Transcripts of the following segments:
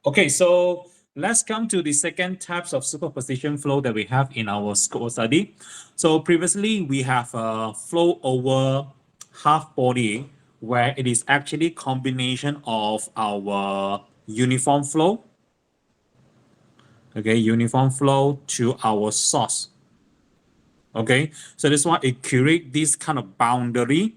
Okay, so let's come to the second types of superposition flow that we have in our scope of study. So previously we have a flow over half body where it is actually combination of our uniform flow, okay, uniform flow to our source. Okay, so that's why it create this kind of boundary,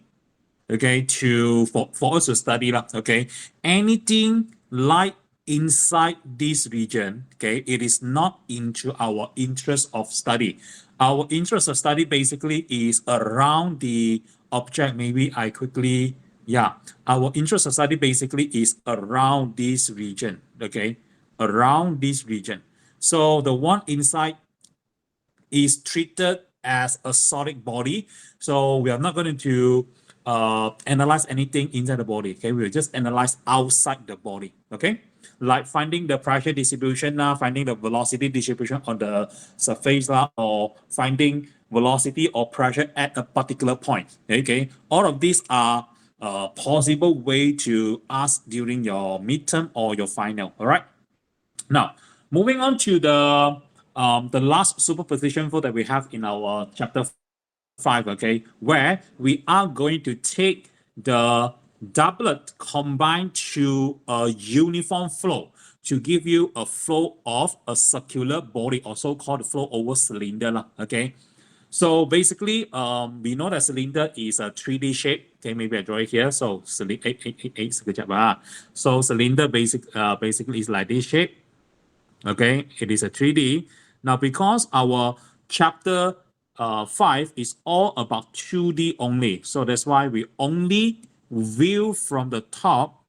okay, for us to study lah. Okay, anything like inside this region, okay, it is not into our interest of study. Our interest of study basically is around the object. Maybe I quickly, yeah, our interest of study basically is around this region, okay, around this region. So the one inside is treated as a solid body. So we are not going to analyze anything inside the body. Okay, we will just analyze outside the body. Okay, like finding the pressure distribution now, finding the velocity distribution on the surface or finding velocity or pressure at a particular point. Okay, all of these are possible way to ask during your midterm or your final. All right. Now, moving on to the last superposition flow that we have in our chapter 5, okay, where we are going to take the doublet combined to a uniform flow to give you a flow of a circular body, also called flow over cylinder, okay. So basically, we know that cylinder is a 3D shape. Okay, maybe I draw it here. So so cylinder basically is like this shape. Okay, it is a 3D. Now, because our chapter 5 is all about 2D only, so that's why we only view from the top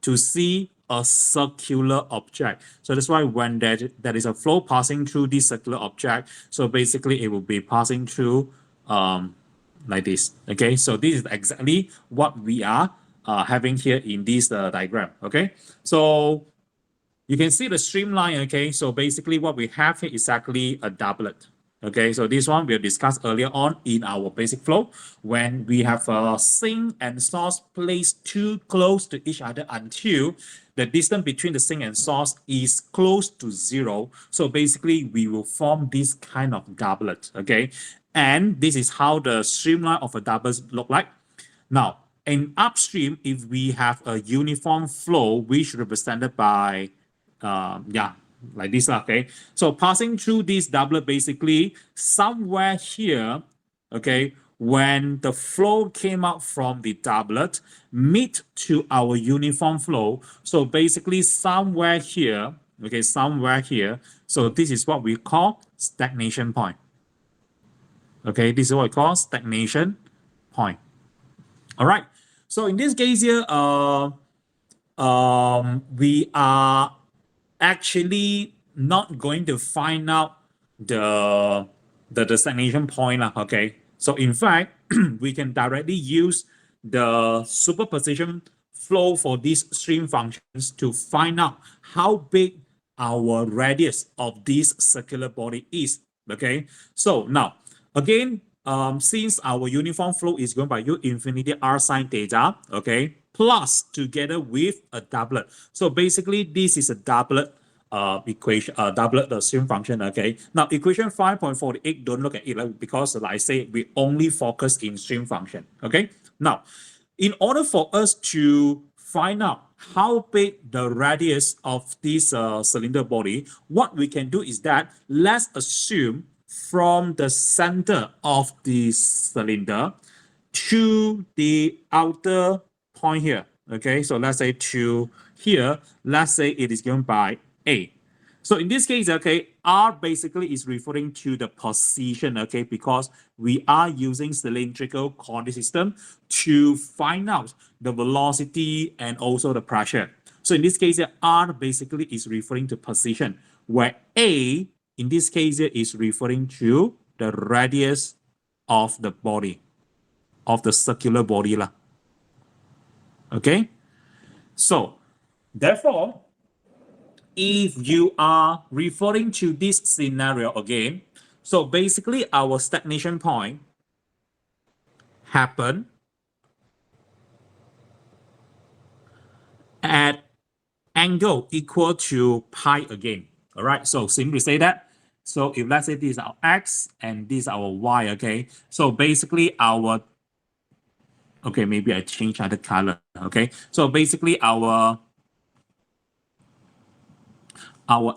to see a circular object. So that's why when there is a flow passing through this circular object, so basically it will be passing through like this. Okay, so this is exactly what we are having here in this diagram. Okay, so you can see the streamline, okay? So basically what we have here is actually a doublet. Okay, so this one we'll discuss earlier on in our basic flow when we have a sink and source placed too close to each other until the distance between the sink and source is close to zero. So basically we will form this kind of doublet, okay? And this is how the streamline of a doublet look like. Now, in upstream, if we have a uniform flow, which represented by yeah, like this, okay? So passing through this doublet, basically somewhere here, okay, when the flow came out from the doublet, meet to our uniform flow. So basically somewhere here, okay, somewhere here. So this is what we call stagnation point. Okay, this is what we call stagnation point. All right. So in this case here, we are actually not going to find out the stagnation point, okay? So in fact, we can directly use the superposition flow for these stream functions to find out how big our radius of this circular body is, okay? So now, again, since our uniform flow is going by U infinity R sine theta, okay, plus together with a doublet. So basically, this is a doublet equation, doublet the stream function, okay. Now, equation 5.48, don't look at it because, like I say, we only focus in stream function, okay. Now, in order for us to find out how big the radius of this cylinder body, what we can do is that let's assume from the center of the cylinder to the outer point here. Okay, so let's say to here, let's say it is given by A. So in this case, okay, R basically is referring to the position, okay, because we are using cylindrical coordinate system to find out the velocity and also the pressure. So in this case, R basically is referring to position, where A in this case is referring to the radius of the body, of the circular body. Okay, so therefore, if you are referring to this scenario again, so basically our stagnation point happen at angle equal to pi again. All right, so simply say that. So if let's say this is our x and this is our y, okay? So basically our, okay, maybe I change other color, okay? So basically our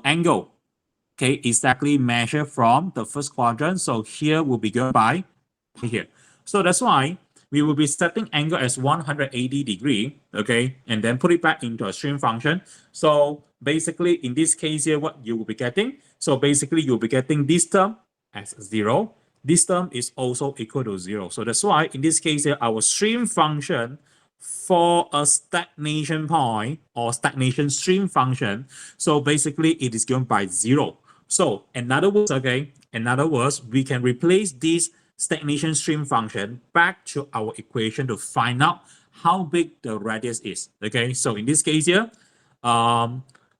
angle, okay, exactly measured from the first quadrant. So here will be given by here. So that's why we will be setting angle as 180 degree, okay, and then put it back into a stream function. So basically in this case here, what you will be getting, so basically you'll be getting this term as 0. This term is also equal to 0. So that's why in this case here, our stream function for a stagnation point or stagnation stream function, so basically it is given by 0. So in other words, okay, in other words, we can replace this stagnation stream function back to our equation to find out how big the radius is. Okay, so in this case here,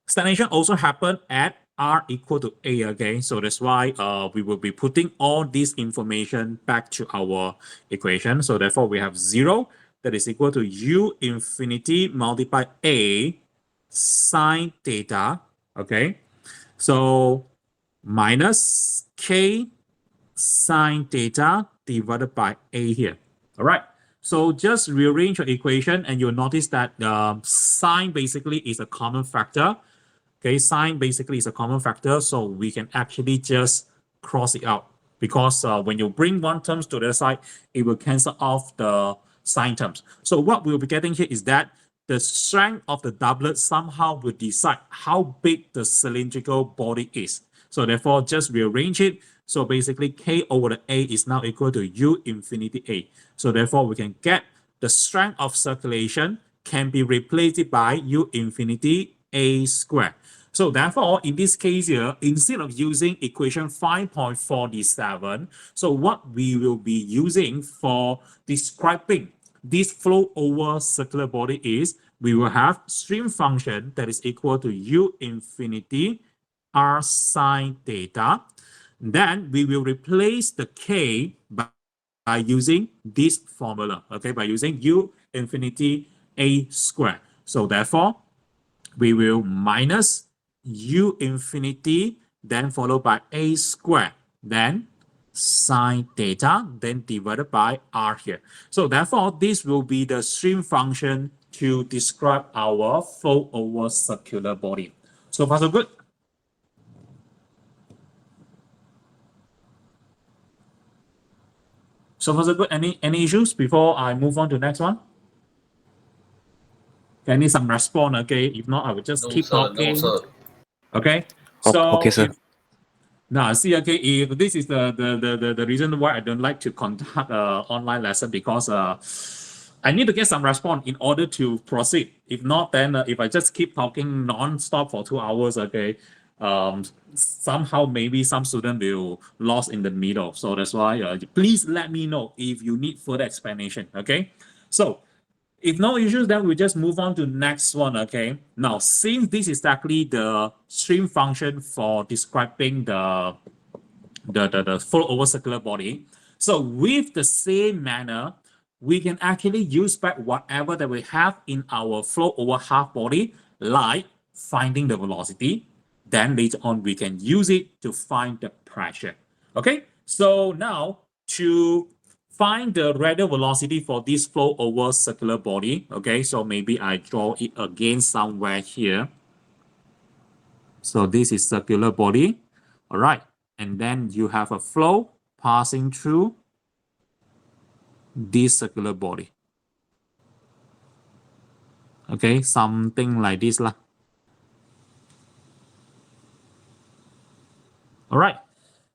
stagnation also happen at r equal to a. Okay, so that's why we will be putting all this information back to our equation. So therefore, we have 0 that is equal to u infinity multiplied a sine theta. Okay, so minus k sine theta divided by a here. All right. So just rearrange your equation and you'll notice that sine basically is a common factor. Okay, sine basically is a common factor. So we can actually just cross it out because when you bring one terms to the other side, it will cancel off the sine terms. So what we'll be getting here is that the strength of the doublet somehow will decide how big the cylindrical body is. So therefore, just rearrange it. So basically, k over the a is now equal to u infinity a. So therefore, we can get the strength of circulation can be replaced by u infinity a squared. So therefore, in this case here, instead of using equation 5.47, so what we will be using for describing this flow over circular body is we will have stream function that is equal to u infinity r sine theta. Then we will replace the k by using this formula, okay, by using u infinity a squared. So therefore, we will minus u infinity, then followed by a squared, then sine theta, then divided by r here. So therefore, this will be the stream function to describe our flow over circular body. So far, so good. So far, so good. Any issues before I move on to the next one? Okay, I need some response, okay? If not, I will just keep talking. No, sir. Okay. So okay, sir. Now, see, okay, if this is the reason why I don't like to conduct online lesson because I need to get some response in order to proceed. If not, then if I just keep talking non-stop for 2 hours, okay, somehow maybe some student will lost in the middle. So that's why please let me know if you need further explanation, okay? So if no issues, then we just move on to next one, okay? Now, since this is actually the stream function for describing the flow over circular body, so with the same manner, we can actually use back whatever that we have in our flow over half body, like finding the velocity. Then later on, we can use it to find the pressure, okay? So now, to find the radial velocity for this flow over circular body. Okay, so maybe I draw it again somewhere here. So this is circular body. All right, and then you have a flow passing through this circular body. Okay, something like this lah. All right.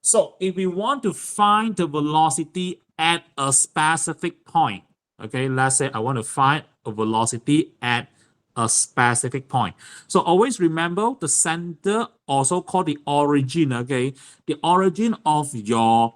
So if we want to find the velocity at a specific point, okay, let's say I want to find a velocity at a specific point. So always remember the center, also called the origin, okay? The origin of your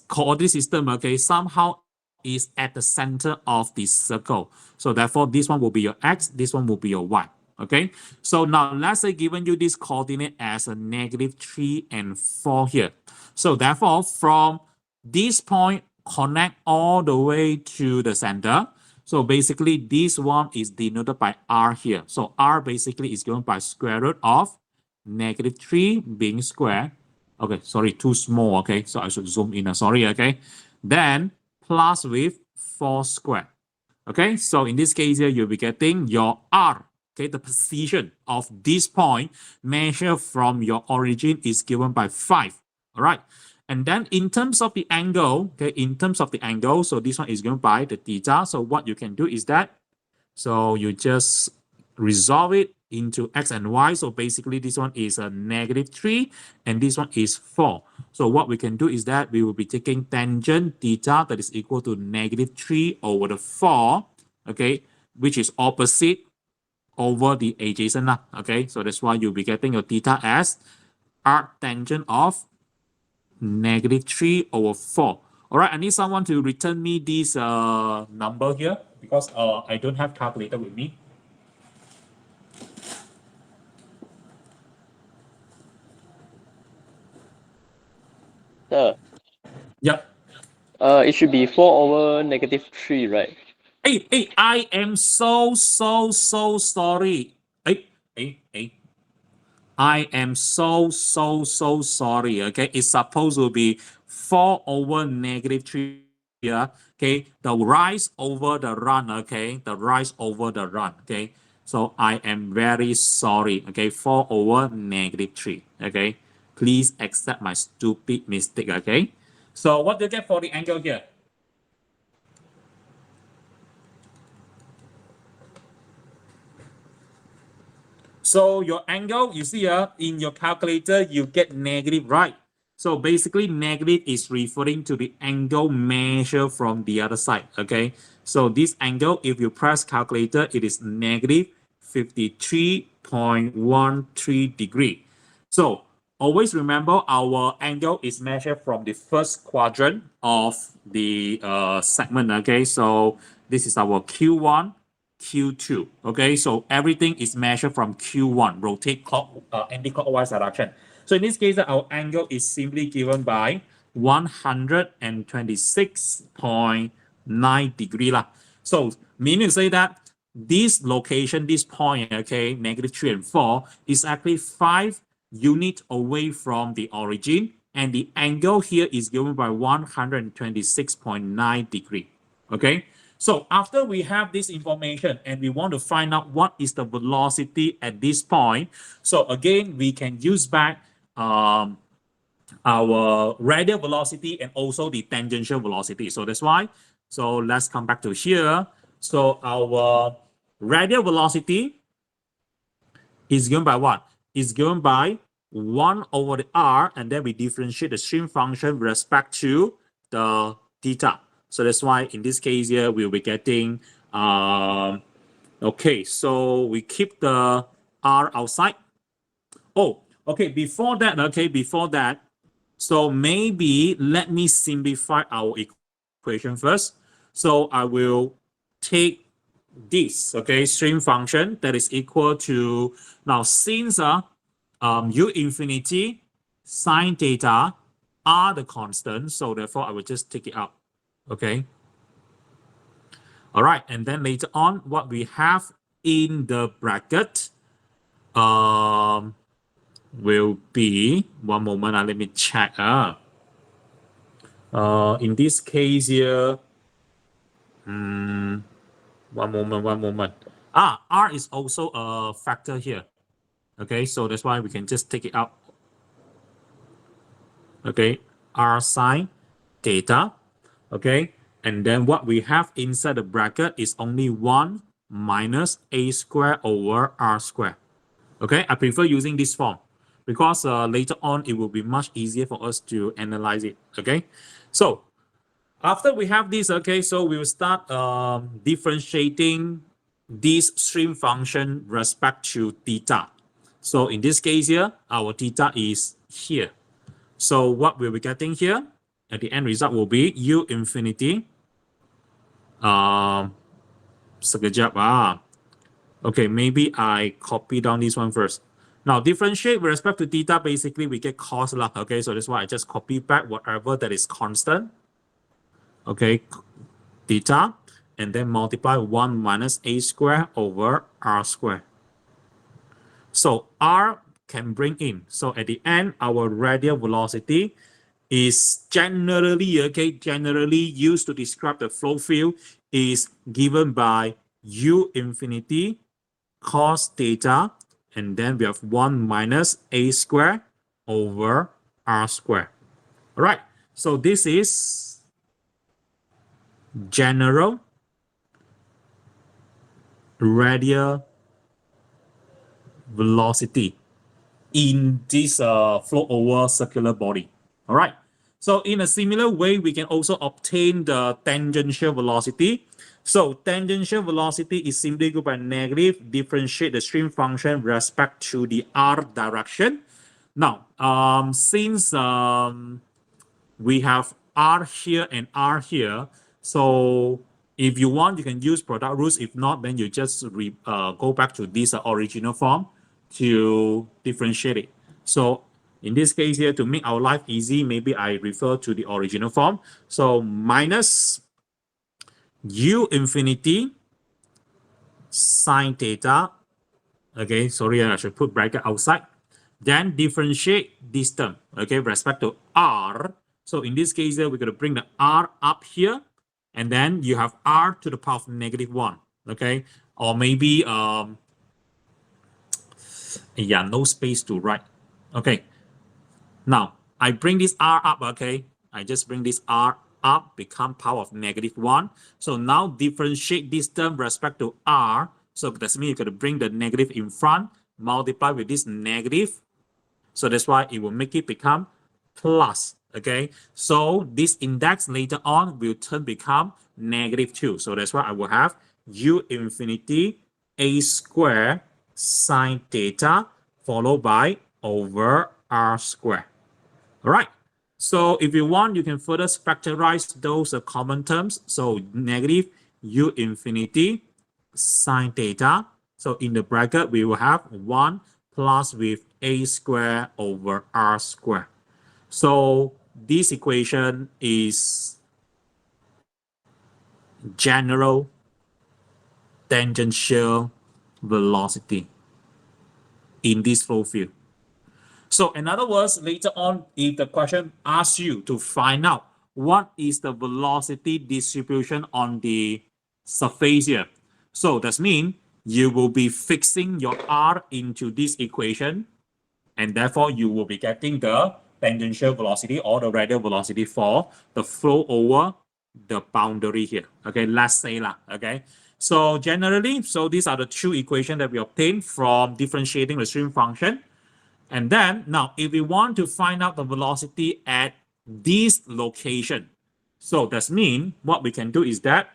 coordinate system, okay, somehow is at the center of the circle. So therefore, this one will be your x, this one will be your y. Okay, so now let's say given you this coordinate as a -3 and 4 here. So therefore, from this point, connect all the way to the center. So basically, this one is denoted by r here. So r basically is given by square root of -3 being square. Okay, sorry, too small. Okay, so I should zoom in. Sorry. Okay, then plus with 4 square. Okay, so in this case here, you'll be getting your r. Okay, the position of this point measured from your origin is given by 5. All right. And then in terms of the angle, okay, in terms of the angle, so this one is given by the theta. So what you can do is that, so you just resolve it into x and y. So basically this one is a -3 and this one is 4. So what we can do is that we will be taking tangent theta that is equal to -3 over the 4, okay, which is opposite over the adjacent. Okay, so that's why you'll be getting your theta as arc tangent of -3 over 4. All right, I need someone to return me this number here because I don't have calculator with me. Sir, Yep. it should be 4 over -3, right? Hey, I am so sorry. Hey. I am so sorry. Okay, it's supposed to be 4 over -3 here. Okay, the rise over the run. Okay, the rise over the run. Okay, so I am very sorry. Okay, 4 over -3. Okay, please accept my stupid mistake. Okay, so what do you get for the angle here? So your angle, you see in your calculator, you get negative, right? So basically negative is referring to the angle measured from the other side, okay? So this angle, if you press calculator, it is negative 53.13 degree. So always remember our angle is measured from the first quadrant of the segment, okay? So this is our Q1, Q2. Okay, so everything is measured from Q1, rotate anti-clockwise direction. So in this case, our angle is simply given by 126.9 degree. So meaning to say that this location, this point, okay, -3 and 4, is actually 5 units away from the origin, and the angle here is given by 126.9 degree. Okay. So after we have this information and we want to find out what is the velocity at this point, so again, we can use back our radial velocity and also the tangential velocity. So that's why, so let's come back to here. So our radial velocity is given by what? Is given by 1 over the r, and then we differentiate the stream function with respect to the theta. So that's why in this case here, we'll be getting, okay, so we keep the r outside. Oh, okay, before that, so maybe let me simplify our equation first. So I will take this, okay, stream function that is equal to, now since u infinity sine theta are the constant, so therefore I will just take it out. Okay. All right. And then later on, what we have in the bracket will be, one moment, let me check. In this case here, one moment. R is also a factor here. Okay, so that's why we can just take it out. Okay, R sine theta. Okay, and then what we have inside the bracket is only 1 minus a squared over r squared. Okay, I prefer using this form because later on it will be much easier for us to analyze it. Okay, so after we have this, okay, so we will start differentiating this stream function respect to theta. So in this case here, our theta is here. So what we'll be getting here at the end result will be u infinity. Sekejap. Okay, maybe I copy down this one first. Now differentiate with respect to theta, basically we get cos lah. Okay, so that's why I just copy back whatever that is constant. Okay, theta. and then multiply 1 minus a square over r square. So r can bring in. So at the end, our radial velocity is generally, okay, generally used to describe the flow field is given by u infinity cos theta, and then we have 1 minus a square over r square. All right, so this is general radial velocity in this flow over circular body. All right. So in a similar way, we can also obtain the tangential velocity. So tangential velocity is simply equal by negative differentiate the stream function with respect to the r direction. Now, since we have r here and r here, so if you want, you can use product rules. If not, then you just go back to this original form to differentiate it. So in this case here, to make our life easy, maybe I refer to the original form. So minus u infinity sine theta. Okay, sorry, I should put bracket outside. Then differentiate this term, okay, respect to r. So in this case here, we're going to bring the r up here, and then you have r to the power of -1, okay? Or maybe, yeah, no space to write. Okay, now I bring this r up, okay? I just bring this r up, become power of -1. So now differentiate this term respect to r. So that means you're going to bring the negative in front, multiply with this negative. So that's why it will make it become plus, okay? So this index later on will turn become -2. So that's why I will have u infinity a square sine theta followed by over r square. All right. So if you want, you can further factorize those common terms. So negative u infinity sine theta. So in the bracket, we will have 1 plus with a square over r square. So this equation is general tangential velocity in this flow field. So in other words, later on, if the question asks you to find out what is the velocity distribution on the surface here, so that means you will be fixing your r into this equation, and therefore you will be getting the tangential velocity or the radial velocity for the flow over the boundary here. Okay, let's say lah. Okay, so generally, so these are the two equations that we obtain from differentiating the stream function. And then now, if we want to find out the velocity at this location, so that means what we can do is that,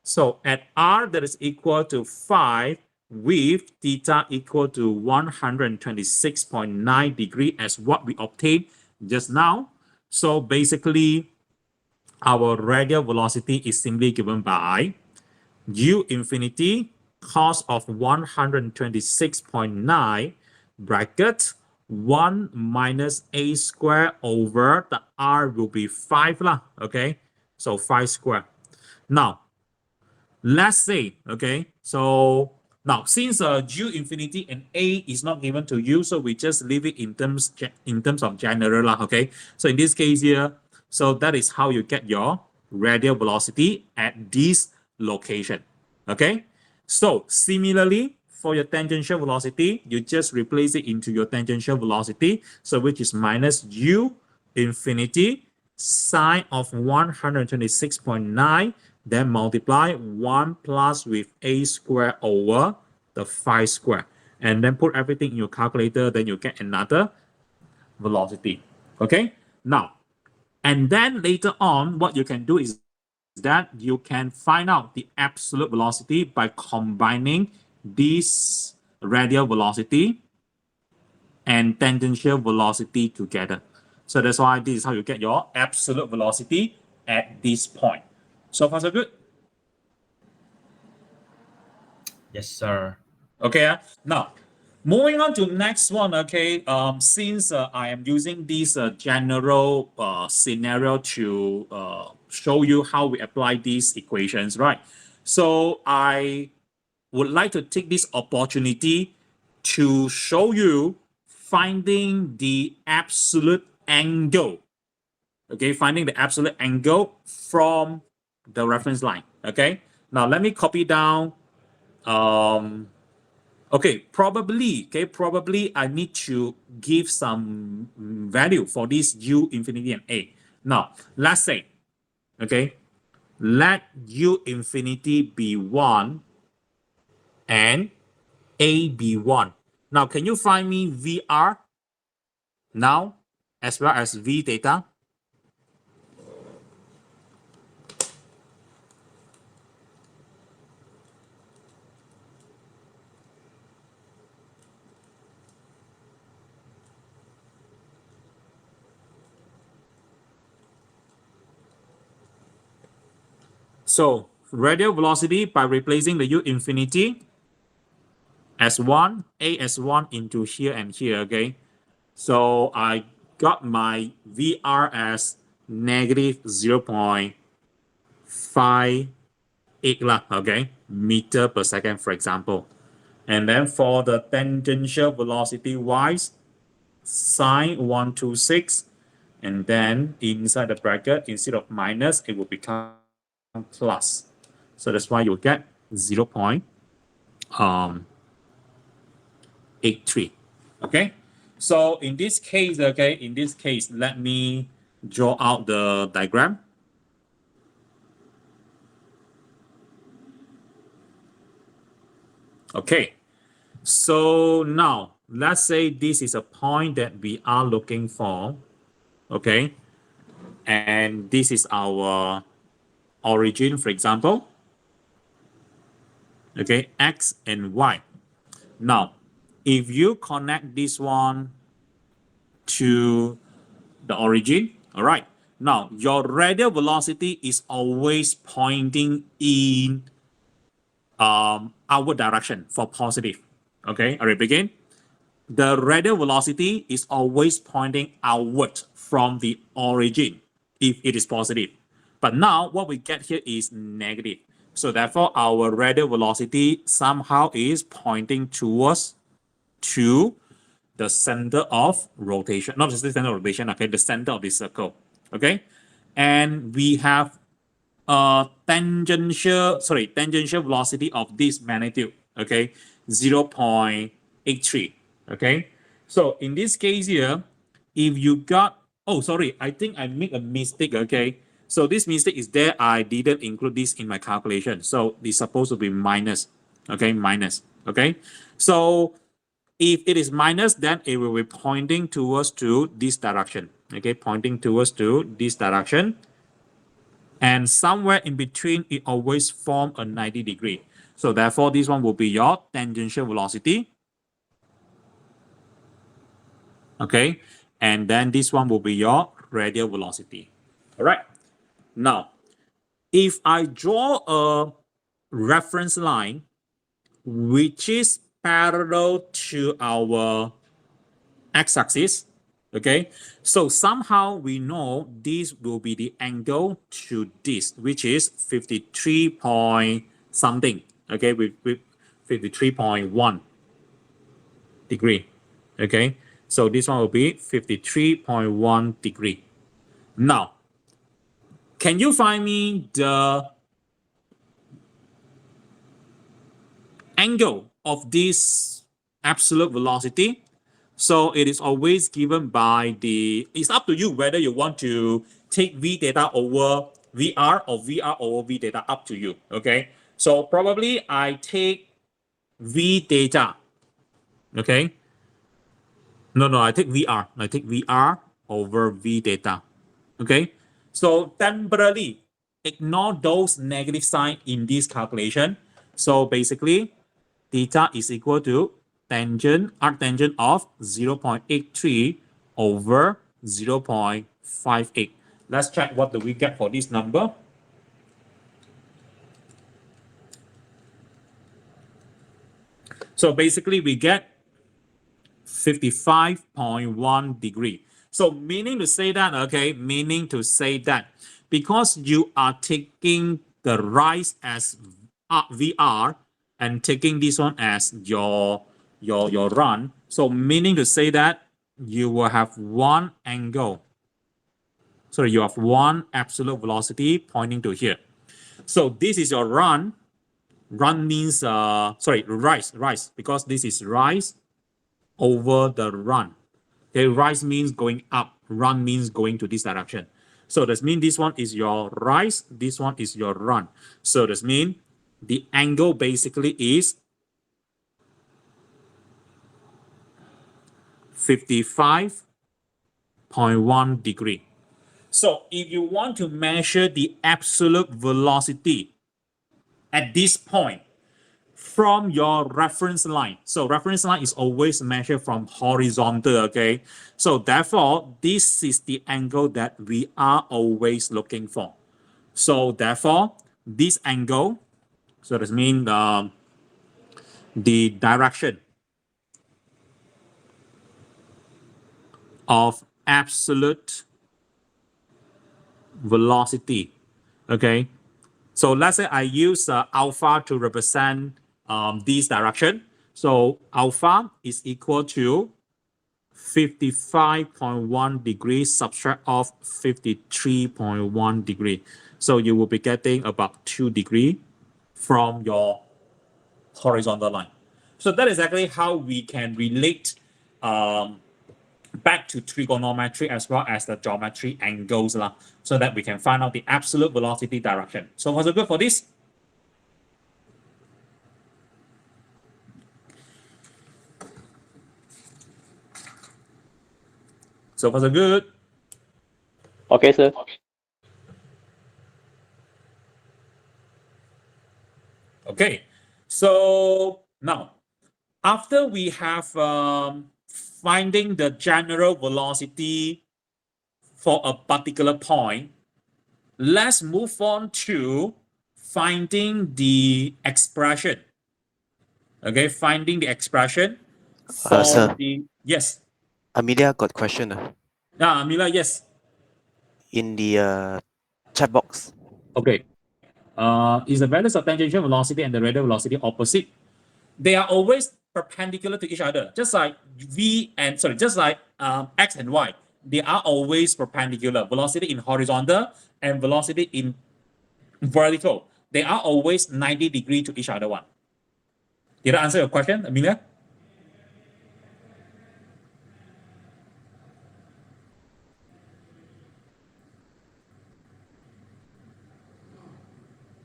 so at r that is equal to 5 with theta equal to 126.9 degree as what we obtained just now. So basically, our radial velocity is simply given by u infinity cos of 126.9 bracket 1 minus a square over the r will be 5 lah, okay? So 5 square. Now, let's say, okay, so now since u infinity and a is not given to you, so we just leave it in terms of general lah, okay? So in this case here, so that is how you get your radial velocity at this location, okay? So similarly, for your tangential velocity, you just replace it into your tangential velocity, so which is minus u infinity sine of 126.9, then multiply 1 plus with a square over the 5 square, and then put everything in your calculator, then you get another velocity, okay? Now, and then later on, what you can do is that you can find out the absolute velocity by combining this radial velocity and tangential velocity together. So that's why this is how you get your absolute velocity at this point. So far, so good? Yes, sir. Okay, now moving on to next one, okay, since I am using this general scenario to show you how we apply these equations, right? So I would like to take this opportunity to show you finding the absolute angle. Okay, finding the absolute angle from the reference line. Okay, now let me copy down. Okay, probably I need to give some value for this u infinity and a. Now, let's say, okay, let u infinity be 1 and a be 1. Now, can you find me VR now as well as v theta? So radial velocity by replacing the u infinity as 1, a as 1 into here and here, okay? So I got my VR as negative 0.58 lah, okay? Meter per second, for example. And then for the tangential velocity wise, sine 126, and then inside the bracket, instead of minus, it will become plus. So that's why you'll get 0.83. Okay. So in this case, let me draw out the diagram. Okay. So now let's say this is a point that we are looking for. Okay. And this is our origin, for example. Okay, X and Y. Now, if you connect this one to the origin, all right. Now, your radial velocity is always pointing in outward direction for positive. Okay, all right, begin. The radial velocity is always pointing outward from the origin if it is positive. But now what we get here is negative. So therefore, our radial velocity somehow is pointing towards to the center of rotation, not just the center of rotation, okay, the center of the circle, okay? And we have a tangential velocity of this magnitude, okay, 0.83, okay? So in this case here, if you got, oh, sorry, I think I made a mistake, okay? So this mistake is there, I didn't include this in my calculation. So it's supposed to be minus, okay, minus, okay? So if it is minus, then it will be pointing towards to this direction, okay, pointing towards to this direction. And somewhere in between, it always form a 90 degree. So therefore, this one will be your tangential velocity. Okay, and then this one will be your radial velocity. All right. Now, if I draw a reference line which is parallel to our x-axis, okay, so somehow we know this will be the angle to this, which is 53 point something, okay, with 53.1 degree, okay. So this one will be 53.1 degree. Now, can you find me the angle of this absolute velocity? So it is always given by the, it's up to you whether you want to take v theta over VR or VR over v theta, up to you, okay? So probably I take v theta, okay? No, I take VR. I take VR over v theta, okay? So temporarily, ignore those negative sign in this calculation. So basically, theta is equal to tangent, arctangent of 0.83 over 0.58. Let's check what do we get for this number. So basically, we get 55.1 degree. So meaning to say that, okay, meaning to say that because you are taking the rise as VR and taking this one as your run. So meaning to say that you will have one angle. Sorry, you have one absolute velocity pointing to here. So this is your run. Run means rise, because this is rise over the run. Okay, rise means going up, run means going to this direction. So this means this one is your rise, this one is your run. So this means the angle basically is 55.1 degree. So if you want to measure the absolute velocity at this point from your reference line. So reference line is always measured from horizontal, okay? So therefore, this is the angle that we are always looking for. So therefore, this angle, so this means the direction of absolute velocity, okay? So let's say I use alpha to represent this direction. So alpha is equal to 55.1 degrees subtract off 53.1 degree. So you will be getting about 2 degree from your horizontal line. So that is exactly how we can relate back to trigonometry as well as the geometry angles so that we can find out the absolute velocity direction. So was it good for this? So was it good? Okay, sir. Okay, so now after we have finding the general velocity for a particular point, let's move on to finding the expression. Okay, finding the expression for Sir. the, yes. Amelia got question Amila, yes. in the chat box. Okay. Is the values of tangential velocity and the radial velocity opposite? They are always perpendicular to each other, just like x and y. They are always perpendicular. Velocity in horizontal and velocity in vertical. They are always 90 degrees to each other one. Did I answer your question, Amelia?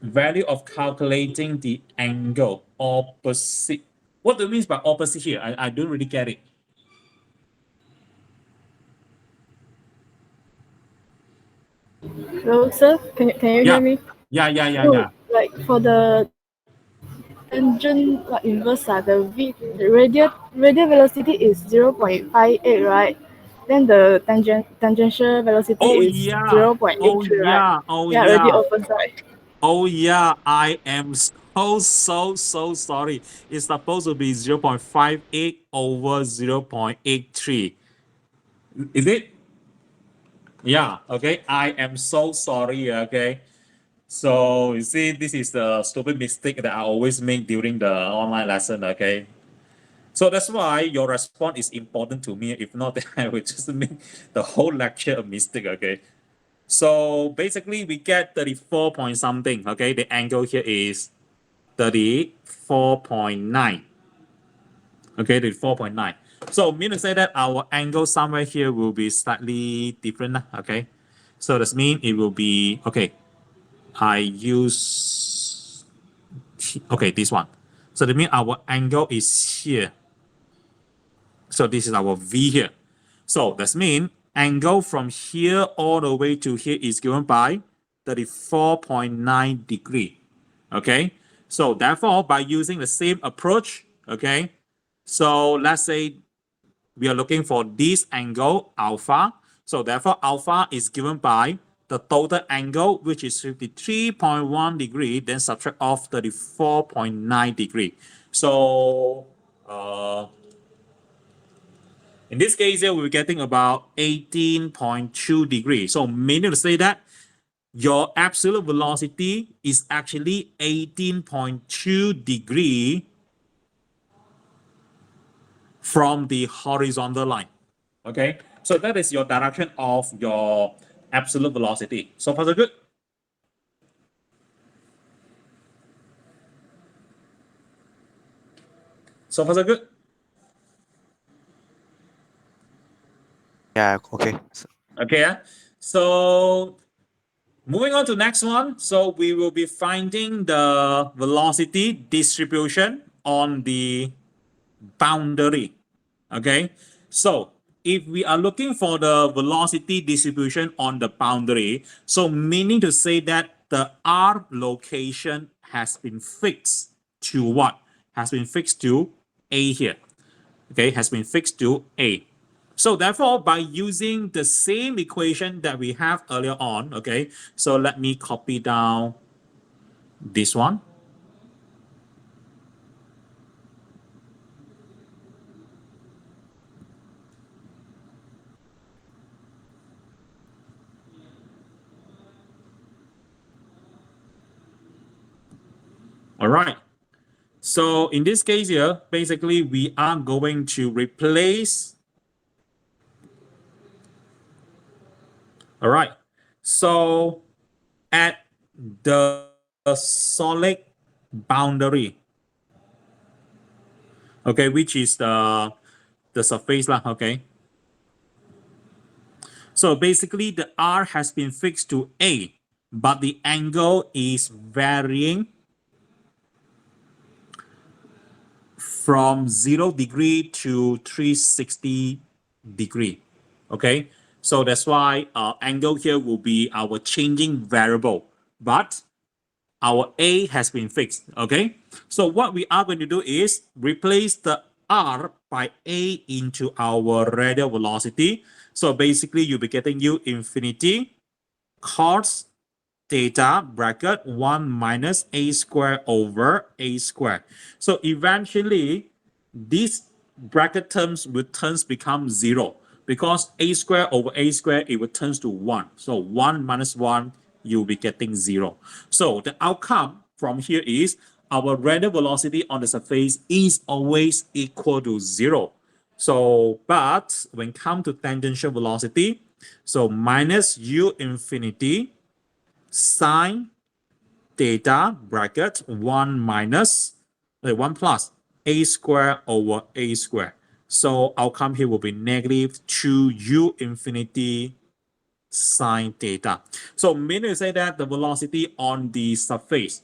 Value of calculating the angle opposite. What do you mean by opposite here? I don't really get it. Hello, sir. Can you Yeah. hear me? Yeah. Like for the tangent inverse, the radial velocity is 0.58, right? Then the tangential velocity is 0.83, right? Already opposite. Oh yeah, I am so sorry. It's supposed to be 0.58 over 0.83. Is it? Yeah, okay. I am so sorry, okay. So you see, this is the stupid mistake that I always make during the online lesson, okay. So that's why your response is important to me. If not, then I would just make the whole lecture a mistake, okay. So basically we get 34 point something, okay. The angle here is 34.9. Okay, 34.9. So mean to say that our angle somewhere here will be slightly different, okay. So that means it will be, okay, I use, okay, this one. So that means our angle is here. So this is our V here. So that means angle from here all the way to here is given by 34.9 degree. Okay. So therefore, by using the same approach, okay. So let's say we are looking for this angle alpha. So therefore, alpha is given by the total angle, which is 53.1 degree, then subtract off 34.9 degree. So in this case here, we're getting about 18.2 degrees. So meaning to say that your absolute velocity is actually 18.2 degree from the horizontal line. Okay, so that is your direction of your absolute velocity. So far so good. So far so good. Yeah, okay. Okay, so moving on to next one. So we will be finding the velocity distribution on the boundary. Okay, so if we are looking for the velocity distribution on the boundary, so meaning to say that the R location has been fixed to what? Has been fixed to A here. Okay, has been fixed to A. So therefore, by using the same equation that we have earlier on, okay, so let me copy down this one. All right. So in this case here, basically we are going to replace. All right. So at the solid boundary, okay, which is the surface lah, okay. So basically the R has been fixed to A, but the angle is varying from 0 degree to 360 degree. Okay, so that's why our angle here will be our changing variable, but our A has been fixed. Okay, so what we are going to do is replace the R by A into our radial velocity. So basically you'll be getting U infinity cos theta bracket 1 minus A square over A square. So eventually these bracket terms will become 0 because A square over A square, it will turn to 1. So 1 minus 1, you'll be getting 0. So the outcome from here is our radial velocity on the surface is always equal to 0. So, but when come to tangential velocity, so minus U infinity sine theta bracket 1 plus A square over A square. So outcome here will be negative 2U infinity sine theta. So meaning to say that the velocity on the surface,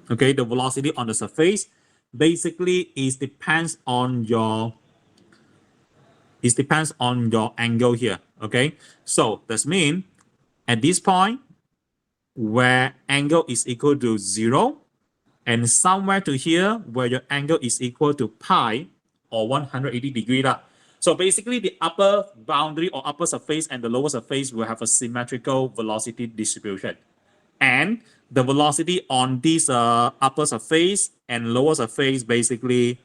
okay, the velocity on the surface basically depends on your angle here. Okay, so that's mean at this point where angle is equal to 0 and somewhere to here where your angle is equal to pi or 180 degree. So basically the upper boundary or upper surface and the lower surface will have a symmetrical velocity distribution. And the velocity on this upper surface and lower surface basically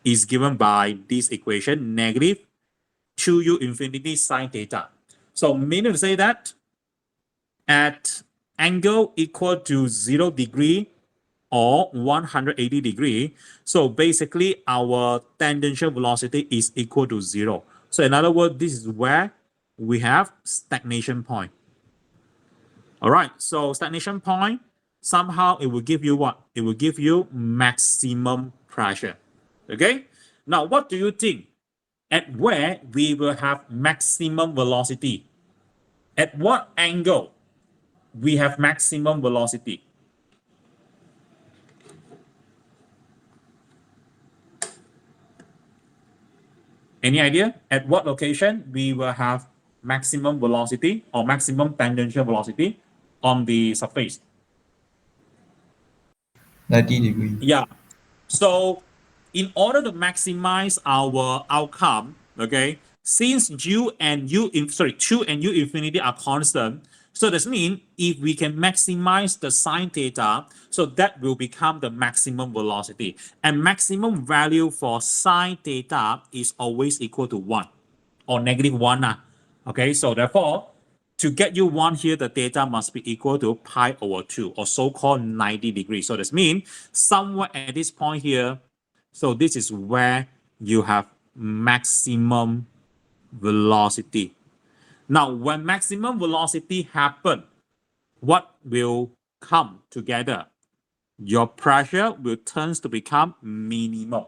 is given by this equation, negative 2U infinity sine theta. So meaning to say that at angle equal to 0 degree or 180 degree, so basically our tangential velocity is equal to 0. So in other words, this is where we have stagnation point. All right, so stagnation point, somehow it will give you what? It will give you maximum pressure. Okay, now what do you think? At where we will have maximum velocity? At what angle we have maximum velocity? Any idea at what location we will have maximum velocity or maximum tangential velocity on the surface? 90 degree. Yeah. So in order to maximize our outcome, okay, since 2 and U infinity are constant, so this means if we can maximize the sine theta, so that will become the maximum velocity. And maximum value for sine theta is always equal to 1 or negative 1. Okay, so therefore, to get you 1 here, the theta must be equal to pi over 2, or so-called 90 degrees. So this means somewhere at this point here, so this is where you have maximum velocity. Now, when maximum velocity happen, what will come together? Your pressure will turn to become minimum.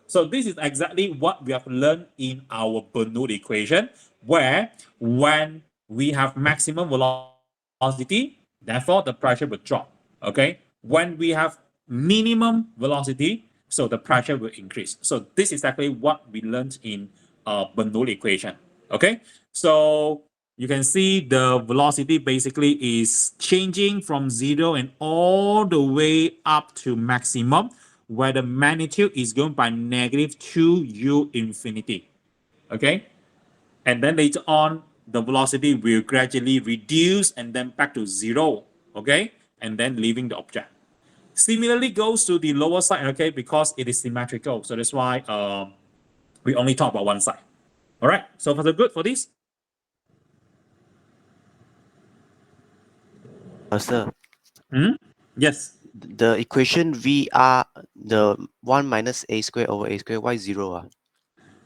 So this is exactly what we have learned in our Bernoulli equation, where when we have maximum velocity, therefore the pressure will drop. Okay. When we have minimum velocity, so the pressure will increase. So this is exactly what we learned in Bernoulli equation. Okay. So you can see the velocity basically is changing from 0 and all the way up to maximum, where the magnitude is going by -2 u infinity. Okay. And then later on, the velocity will gradually reduce and then back to 0. Okay. And then leaving the object. Similarly goes to the lower side, okay, because it is symmetrical. So that's why we only talk about one side. All right. So far so good for this. Sir, Yes. the equation VR, the 1 minus a square over a square, why 0?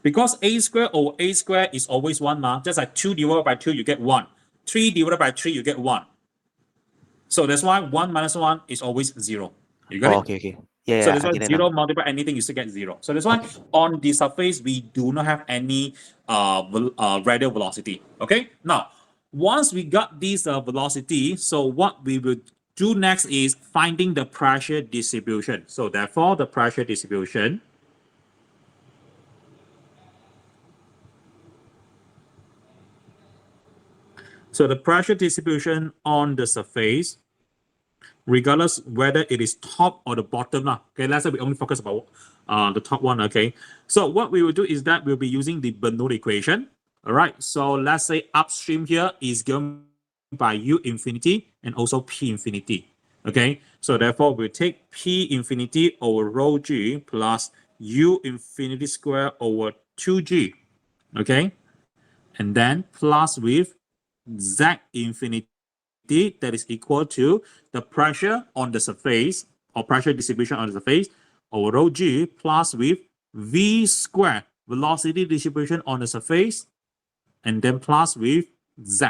Because a square over a square is always 1, just like 2 divided by 2, you get 1. 3 divided by 3, you get 1. So that's why 1 minus 1 is always 0. You got it? Okay, okay. Yeah, So yeah, that's I why get it 0 now. multiply anything, you still get 0. So that's why on the surface, we do not have any radial velocity. Okay? Now, once we got this velocity, so what we will do next is finding the pressure distribution. So therefore, the pressure distribution So the pressure distribution on the surface, regardless whether it is top or the bottom, okay, let's say we only focus about the top one, okay. So what we will do is that we'll be using the Bernoulli equation, all right. So let's say upstream here is given by u infinity and also p infinity, okay. So therefore we'll take p infinity over rho g plus u infinity square over 2g, okay, and then plus with z infinity that is equal to the pressure on the surface or pressure distribution on the surface over rho g plus with v square velocity distribution on the surface and then plus with z.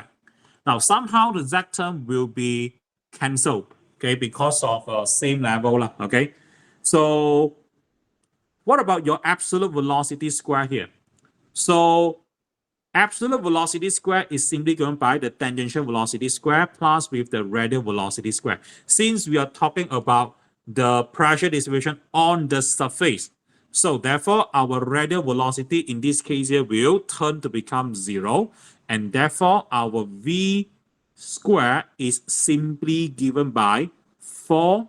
Now somehow the z term will be cancelled, okay, because of same level, okay. So what about your absolute velocity square here? So absolute velocity square is simply given by the tangential velocity square plus with the radial velocity square. Since we are talking about the pressure distribution on the surface, so therefore our radial velocity in this case here will turn to become 0, and therefore our v square is simply given by 4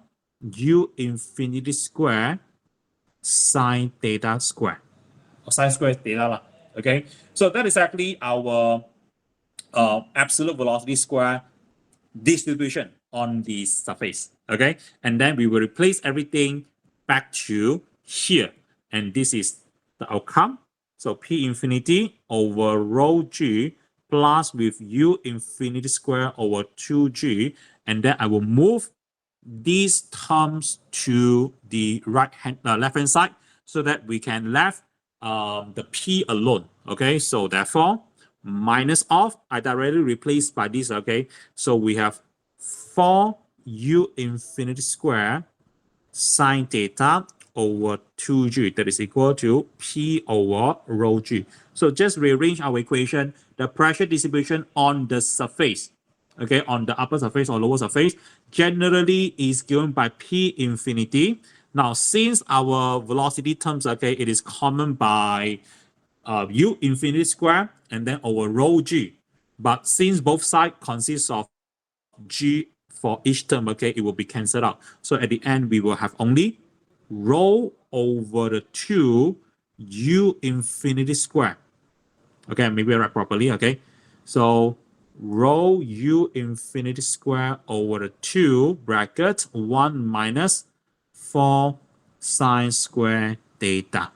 u infinity square sine theta square. Or sine square is theta, okay? So that is actually our absolute velocity square distribution on the surface, okay? And then we will replace everything back to here. And this is the outcome. So P infinity over rho g plus with u infinity square over 2g. And then I will move these terms to the left-hand side so that we can left the P alone, okay? So therefore, minus of, I directly replace by this, okay? So we have 4 u infinity square sine theta over 2g, that is equal to P over rho g. So just rearrange our equation. The pressure distribution on the surface, okay, on the upper surface or lower surface, generally is given by P infinity. Now, since our velocity terms, okay, it is common by u infinity square and then over rho g. But since both sides consist of g for each term, okay, it will be cancelled out. So at the end, we will have only rho over the 2 u infinity square. Okay, maybe I write properly, okay. So rho u infinity square over the 2 bracket 1 minus 4 sine square theta.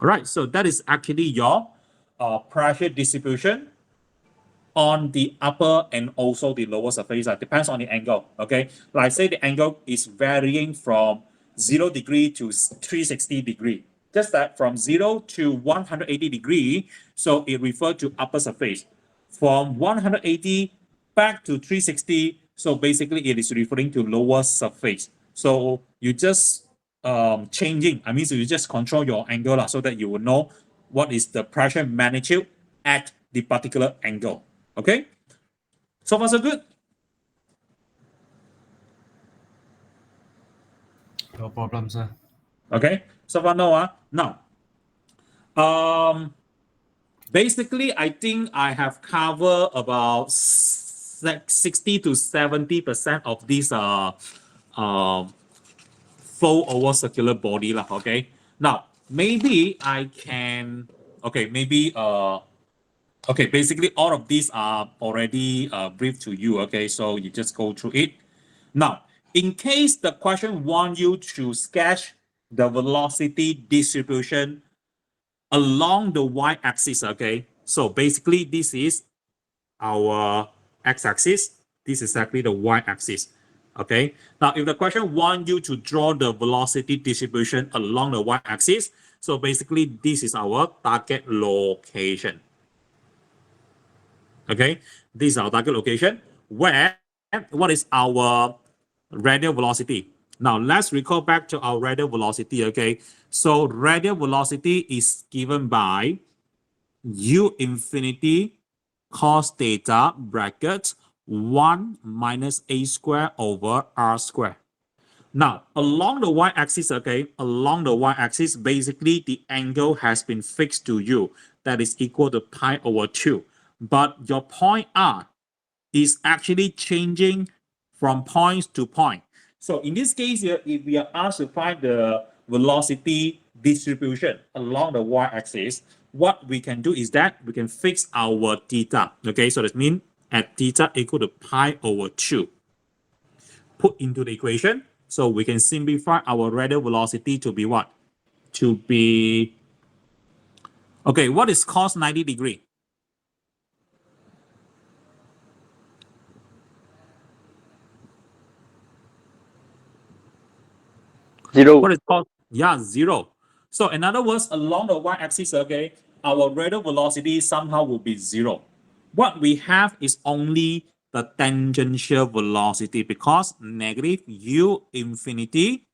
All right, so that is actually your pressure distribution on the upper and also the lower surface. Depends on the angle. Okay, like say the angle is varying from 0 degree to 360 degree. Just that from 0 to 180 degree, so it refers to upper surface. From 180 back to 360, so basically it is referring to lower surface. So you just changing, I mean, so you just control your angle so that you will know what is the pressure magnitude at the particular angle. Okay, so far so good. No problem, sir. Okay, so far no. Now, basically, I think I have covered about 60 to 70% of this flow over circular body lah. Okay, now maybe I can, okay, maybe okay, basically all of these are already briefed to you. Okay, so you just go through it. Now, in case the question want you to sketch the velocity distribution along the y-axis, okay, so basically this is our x-axis, this is exactly the y-axis. Okay, now if the question want you to draw the velocity distribution along the y-axis, so basically this is our target location. Okay, this is our target location where what is our radial velocity. Now let's recall back to our radial velocity. Okay, so radial velocity is given by u infinity cos theta bracket 1 minus a square over r square. Now along the y-axis, okay, along the y-axis, basically the angle has been fixed to you, that is equal to pi over 2. But your point R is actually changing from point to point. So in this case here, if we are asked to find the velocity distribution along the y-axis, what we can do is that we can fix our theta. Okay, so that means at theta equal to pi over 2. Put into the equation, so we can simplify our radial velocity to be what? To be, okay, what is cos 90 degree? Zero. What is called? Yeah, 0. So in other words, along the y-axis, okay, our radial velocity somehow will be 0. What we have is only the tangential velocity, because negative u infinity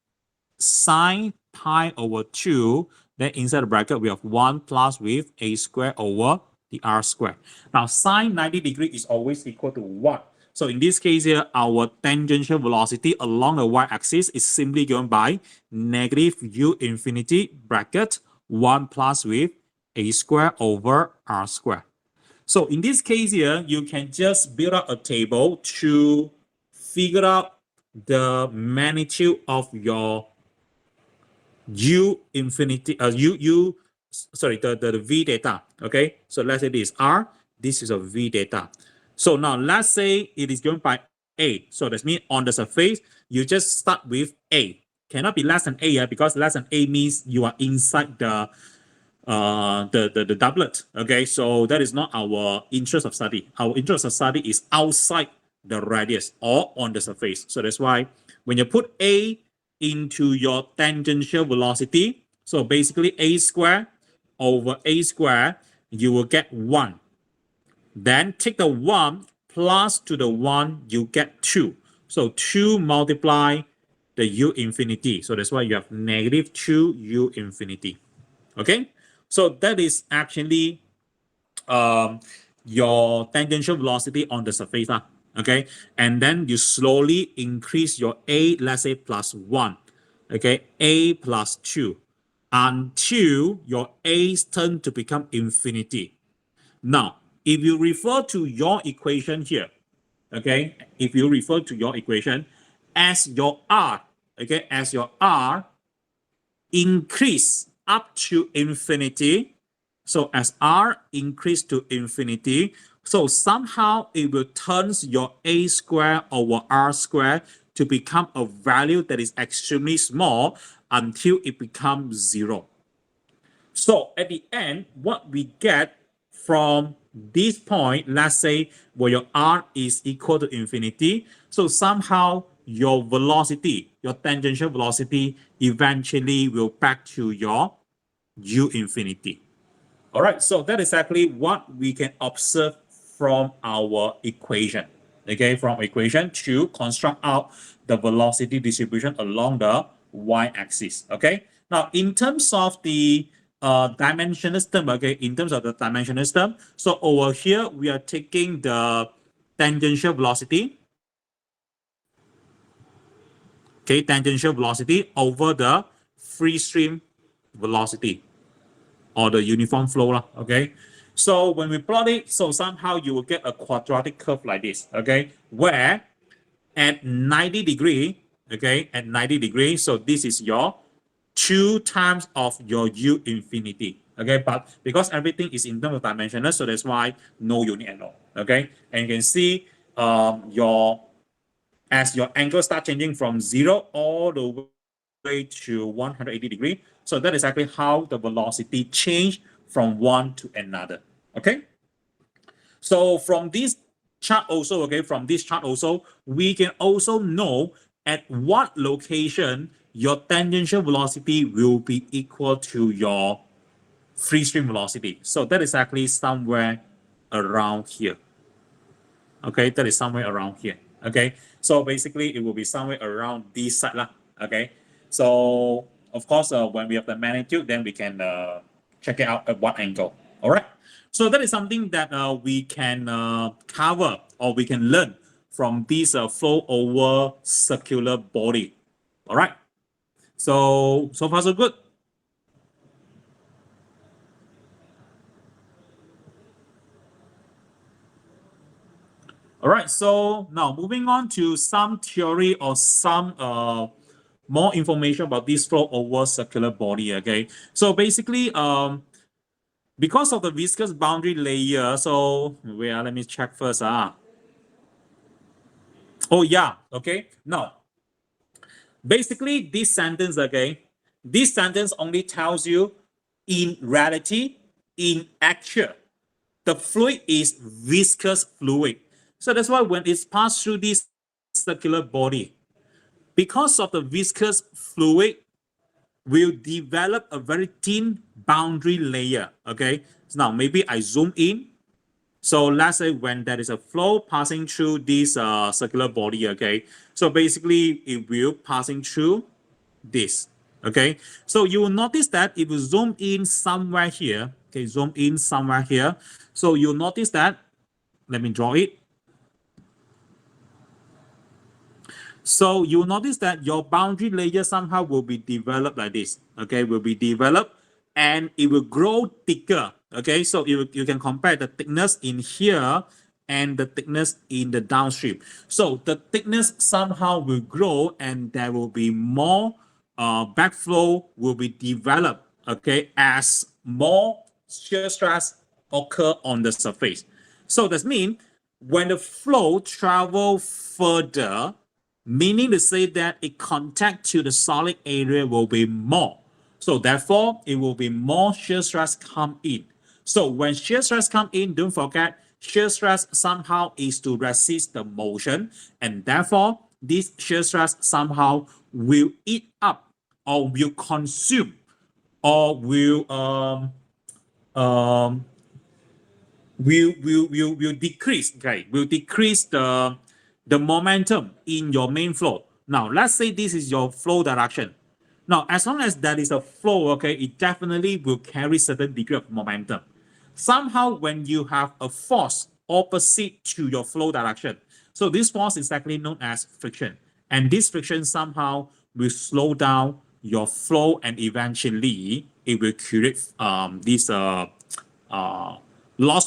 sine pi over 2, then inside the bracket we have 1 plus with a square over the r square. Now sine 90 degree is always equal to 1. So in this case here, our tangential velocity along the y-axis is simply given by negative u infinity bracket 1 plus with a square over r square. So in this case here, you can just build up a table to figure out the magnitude of your u infinity, the v theta. Okay, so let's say this is r, this is a v theta. So now let's say it is given by a. So that means on the surface, you just start with a. Cannot be less than a, because less than a means you are inside the doublet. Okay, so that is not our interest of study. Our interest of study is outside the radius or on the surface. So that's why when you put a into your tangential velocity, so basically a square over a square, you will get 1. Then take the 1 plus to the 1, you get 2. So 2 multiply the u infinity. So that's why you have negative 2 u infinity. Okay, so that is actually your tangential velocity on the surface. Okay, and then you slowly increase your a, let's say plus 1. Okay, a plus 2 until your a's turn to become infinity. Now, if you refer to your equation here, okay, if you refer to your equation as your r, okay, as your r increase up to infinity, so as r increase to infinity, so somehow it will turn your a square over r square to become a value that is extremely small until it becomes 0. So at the end, what we get from this point, let's say where your r is equal to infinity, so somehow your velocity, your tangential velocity eventually will back to your u infinity. All right, so that is actually what we can observe from our equation. Okay, from equation to construct out the velocity distribution along the y-axis. Okay, now in terms of the dimensional term, okay, in terms of the dimensional term, so over here we are taking the tangential velocity, okay, tangential velocity over the free stream velocity or the uniform flow, okay. So when we plot it, so somehow you will get a quadratic curve like this, okay, where at 90 degree, okay, at 90 degrees, so this is your 2 times of your u infinity, okay, but because everything is in terms of dimensional, so that's why no unit at all, okay. And you can see as your angle start changing from 0 all the way to 180 degree, so that is exactly how the velocity change from one to another. Okay, so from this chart also, okay, from this chart also, we can also know at what location your tangential velocity will be equal to your free stream velocity. So that is actually somewhere around here. Okay, that is somewhere around here. Okay, so basically it will be somewhere around this side lah. Okay, so of course when we have the magnitude, then we can check it out at what angle. All right, so that is something that we can cover or we can learn from this flow over circular body. All right, so far so good. All right, so now moving on to some theory or some more information about this flow over circular body, okay? So basically, because of the viscous boundary layer, so let me check first. Oh yeah, okay. Now, basically this sentence, okay, this sentence only tells you in reality, in actual, the fluid is viscous fluid. So that's why when it's passed through this circular body, because of the viscous fluid, will develop a very thin boundary layer, okay? So now maybe I zoom in. So let's say when there is a flow passing through this circular body, okay? So basically it will passing through this, okay? So you will notice that if you zoom in somewhere here, okay, zoom in somewhere here. So you'll notice that, let me draw it. So you'll notice that your boundary layer somehow will be developed like this, okay, will be developed and it will grow thicker, okay. So you can compare the thickness in here and the thickness in the downstream. So the thickness somehow will grow and there will be more backflow will be developed, okay, as more shear stress occur on the surface. So that means when the flow travel further, meaning to say that its contact to the solid area will be more. So therefore, it will be more shear stress come in. So when shear stress come in, don't forget, shear stress somehow is to resist the motion, and therefore, this shear stress somehow will eat up or will consume or will decrease, okay, will decrease the momentum in your main flow. Now, let's say this is your flow direction. Now, as long as there is a flow, okay, it definitely will carry certain degree of momentum. Somehow, when you have a force opposite to your flow direction, so this force is actually known as friction. And this friction somehow will slow down your flow and eventually it will create this loss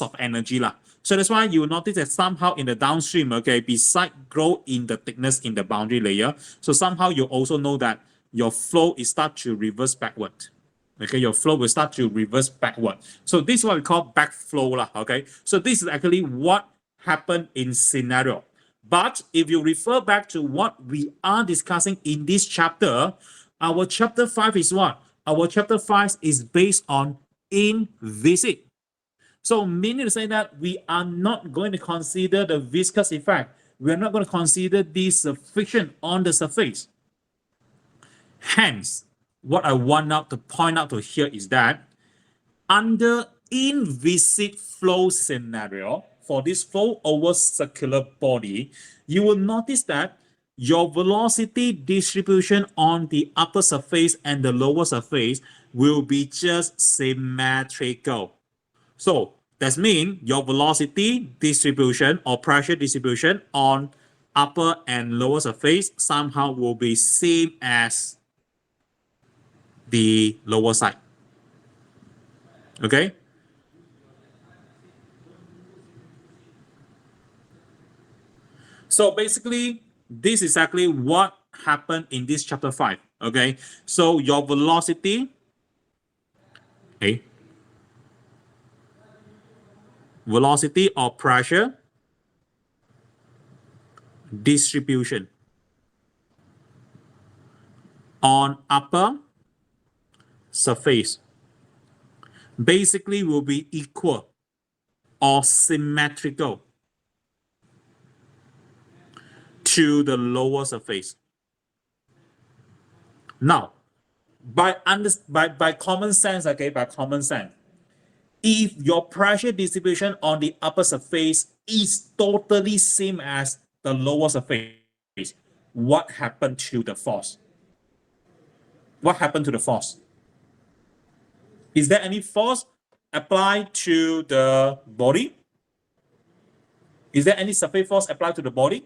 of energy lah. So that's why you will notice that somehow in the downstream, okay, beside grow in the thickness in the boundary layer, so somehow you also know that your flow is start to reverse backward. Okay, your flow will start to reverse backward. So this is what we call backflow lah, okay? So this is actually what happened in scenario. But if you refer back to what we are discussing in this chapter, our chapter 5 is what? Our chapter 5 is based on inviscid. So meaning to say that we are not going to consider the viscous effect. We are not going to consider this friction on the surface. Hence, what I want now to point out to here is that under inviscid flow scenario, for this flow over circular body, you will notice that your velocity distribution on the upper surface and the lower surface will be just symmetrical. So that means your velocity distribution or pressure distribution on upper and lower surface somehow will be same as the lower side. Okay? So basically, this is exactly what happened in this chapter 5. Okay? So your velocity, okay, velocity or pressure distribution on upper surface basically will be equal or symmetrical to the lower surface. Now, by common sense, okay, by common sense, if your pressure distribution on the upper surface is totally same as the lower surface, what happened to the force? What happened to the force? Is there any force applied to the body? Is there any surface force applied to the body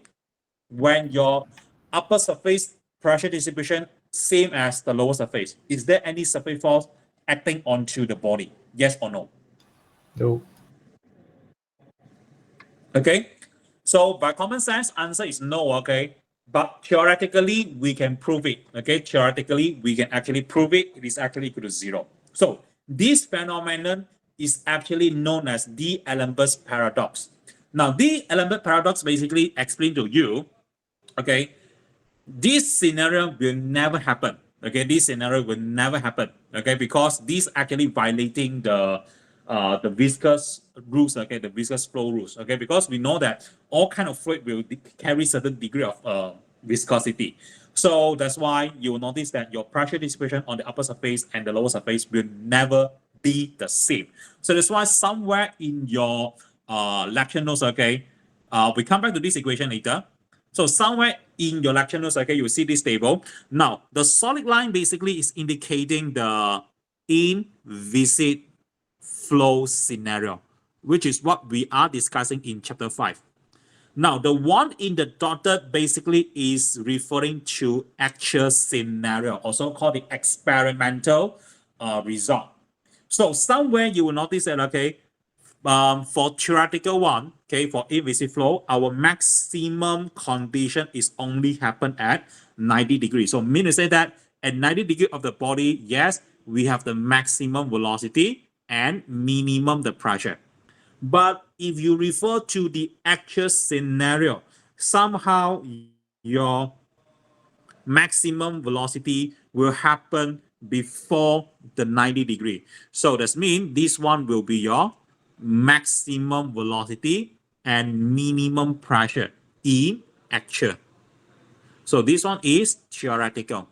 when your upper surface pressure distribution same as the lower surface? Is there any surface force acting onto the body? Yes or no? No. Okay, so by common sense, answer is no, okay? But theoretically, we can prove it, okay? Theoretically, we can actually prove it. It is actually equal to 0. So this phenomenon is actually known as D'Alembert's paradox. Now, D'Alembert paradox basically explains to you, okay, this scenario will never happen, okay? This scenario will never happen, okay? Because this actually violating the viscous rules, okay, the viscous flow rules, okay, because we know that all kind of fluid will carry certain degree of viscosity. So that's why you will notice that your pressure distribution on the upper surface and the lower surface will never be the same. So that's why somewhere in your lecture notes, okay, we come back to this equation later. So somewhere in your lecture notes, okay, you will see this table. Now, the solid line basically is indicating the inviscid flow scenario, which is what we are discussing in chapter 5. Now, the one in the dotted basically is referring to actual scenario, also called the experimental result. So somewhere you will notice that, okay, for theoretical one, okay, for inviscid flow, our maximum condition is only happen at 90 degrees. So mean to say that at 90 degrees of the body, yes, we have the maximum velocity and minimum the pressure. But if you refer to the actual scenario, somehow your maximum velocity will happen before the 90 degree. So that means this one will be your maximum velocity and minimum pressure in actual. So this one is theoretical.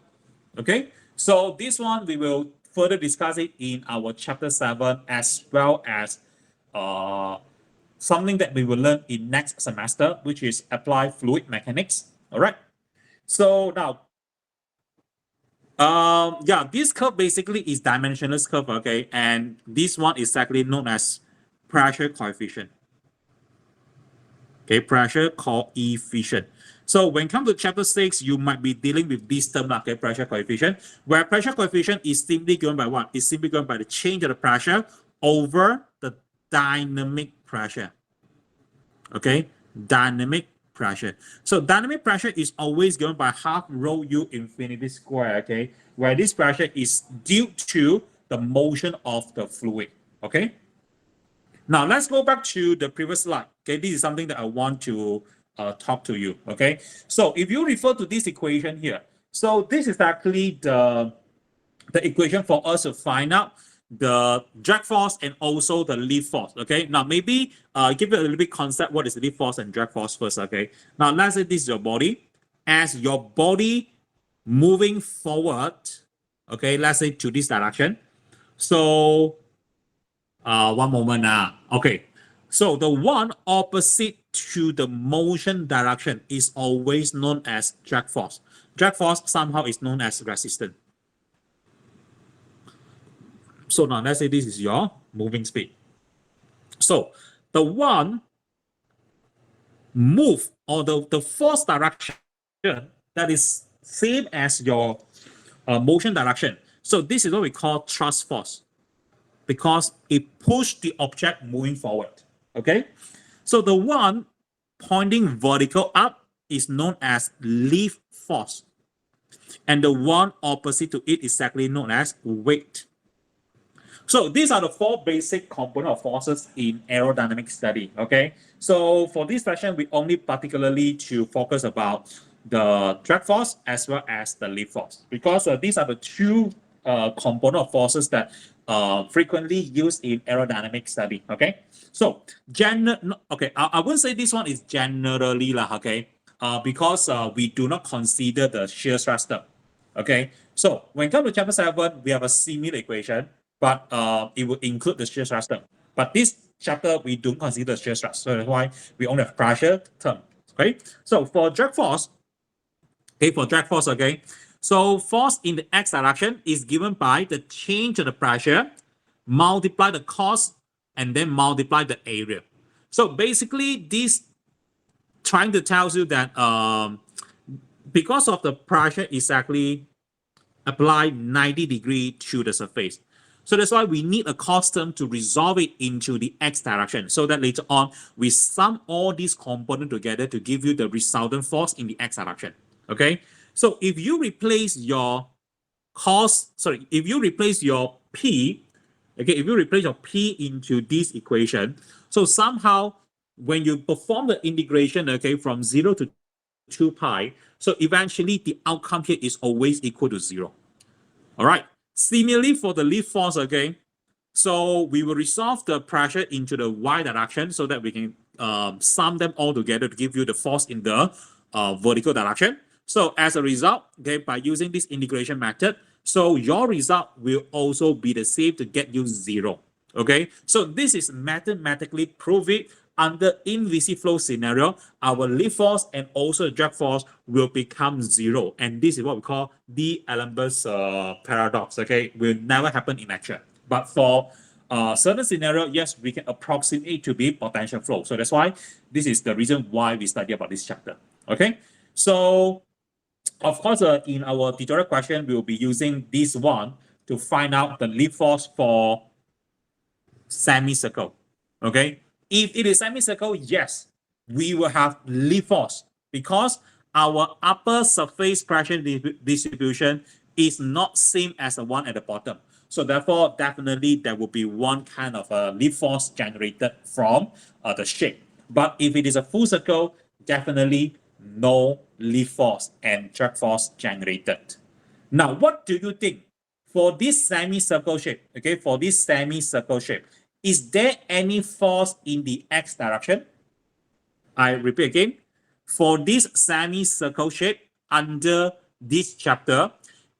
Okay, so this one we will further discuss it in our chapter 7 as well as something that we will learn in next semester, which is applied fluid mechanics. All right. So now, yeah, this curve basically is dimensionless curve, okay, and this one is actually known as pressure coefficient. Okay, pressure coefficient. So when it comes to chapter 6, you might be dealing with this term, okay, pressure coefficient, where pressure coefficient is simply given by what? It's simply given by the change of the pressure over the dynamic pressure. Okay, dynamic pressure. So dynamic pressure is always given by half rho u infinity square, okay, where this pressure is due to the motion of the fluid. Okay. Now let's go back to the previous slide. Okay, this is something that I want to talk to you. Okay, so if you refer to this equation here, so this is actually the equation for us to find out the drag force and also the lift force. Okay, now maybe give you a little bit concept what is lift force and drag force first. Okay, now let's say this is your body. As your body moving forward, okay, let's say to this direction. So one moment now. Okay, so the one opposite to the motion direction is always known as drag force. Drag force somehow is known as resistance. So now let's say this is your moving speed. So the one move or the force direction that is same as your motion direction. So this is what we call thrust force because it pushed the object moving forward. Okay. So the one pointing vertical up is known as lift force. And the one opposite to it is exactly known as weight. So these are the four basic component of forces in aerodynamic study. Okay. So for this session, we only particularly to focus about the drag force as well as the lift force because these are the two component of forces that frequently used in aerodynamic study. Okay. So I wouldn't say this one is generally lah. Okay. Because we do not consider the shear stress term. Okay. So when it comes to chapter 7, we have a similar equation, but it will include the shear stress term. But this chapter, we don't consider shear stress. So that's why we only have pressure term. Okay. So for drag force, okay. So force in the x direction is given by the change of the pressure, multiply the cos, and then multiply the area. So basically, this trying to tell you that because of the pressure is actually applied 90 degrees to the surface. So that's why we need a cos term to resolve it into the x direction so that later on we sum all these components together to give you the resultant force in the x direction. Okay. So if you replace your if you replace your P, okay, if you replace your P into this equation, so somehow when you perform the integration, okay, from 0 to 2 pi, so eventually the outcome here is always equal to 0. All right. Similarly for the lift force, okay, so we will resolve the pressure into the y direction so that we can sum them all together to give you the force in the vertical direction. So as a result, okay, by using this integration method, so your result will also be the same to get you 0. Okay, so this is mathematically proved under invisiflow scenario, our lift force and also drag force will become 0. And this is what we call D'Alembert paradox. Okay, will never happen in actual. But for certain scenario, yes, we can approximate to be potential flow. So that's why this is the reason why we study about this chapter. Okay, so of course, in our tutorial question, we will be using this one to find out the lift force for semicircle. Okay, if it is semicircle, yes, we will have lift force because our upper surface pressure distribution is not same as the one at the bottom. So therefore, definitely there will be one kind of a lift force generated from the shape. But if it is a full circle, definitely no lift force and drag force generated. Now, what do you think for this semicircle shape? Okay, for this semicircle shape, is there any force in the x direction? I repeat again, for this semicircle shape under this chapter,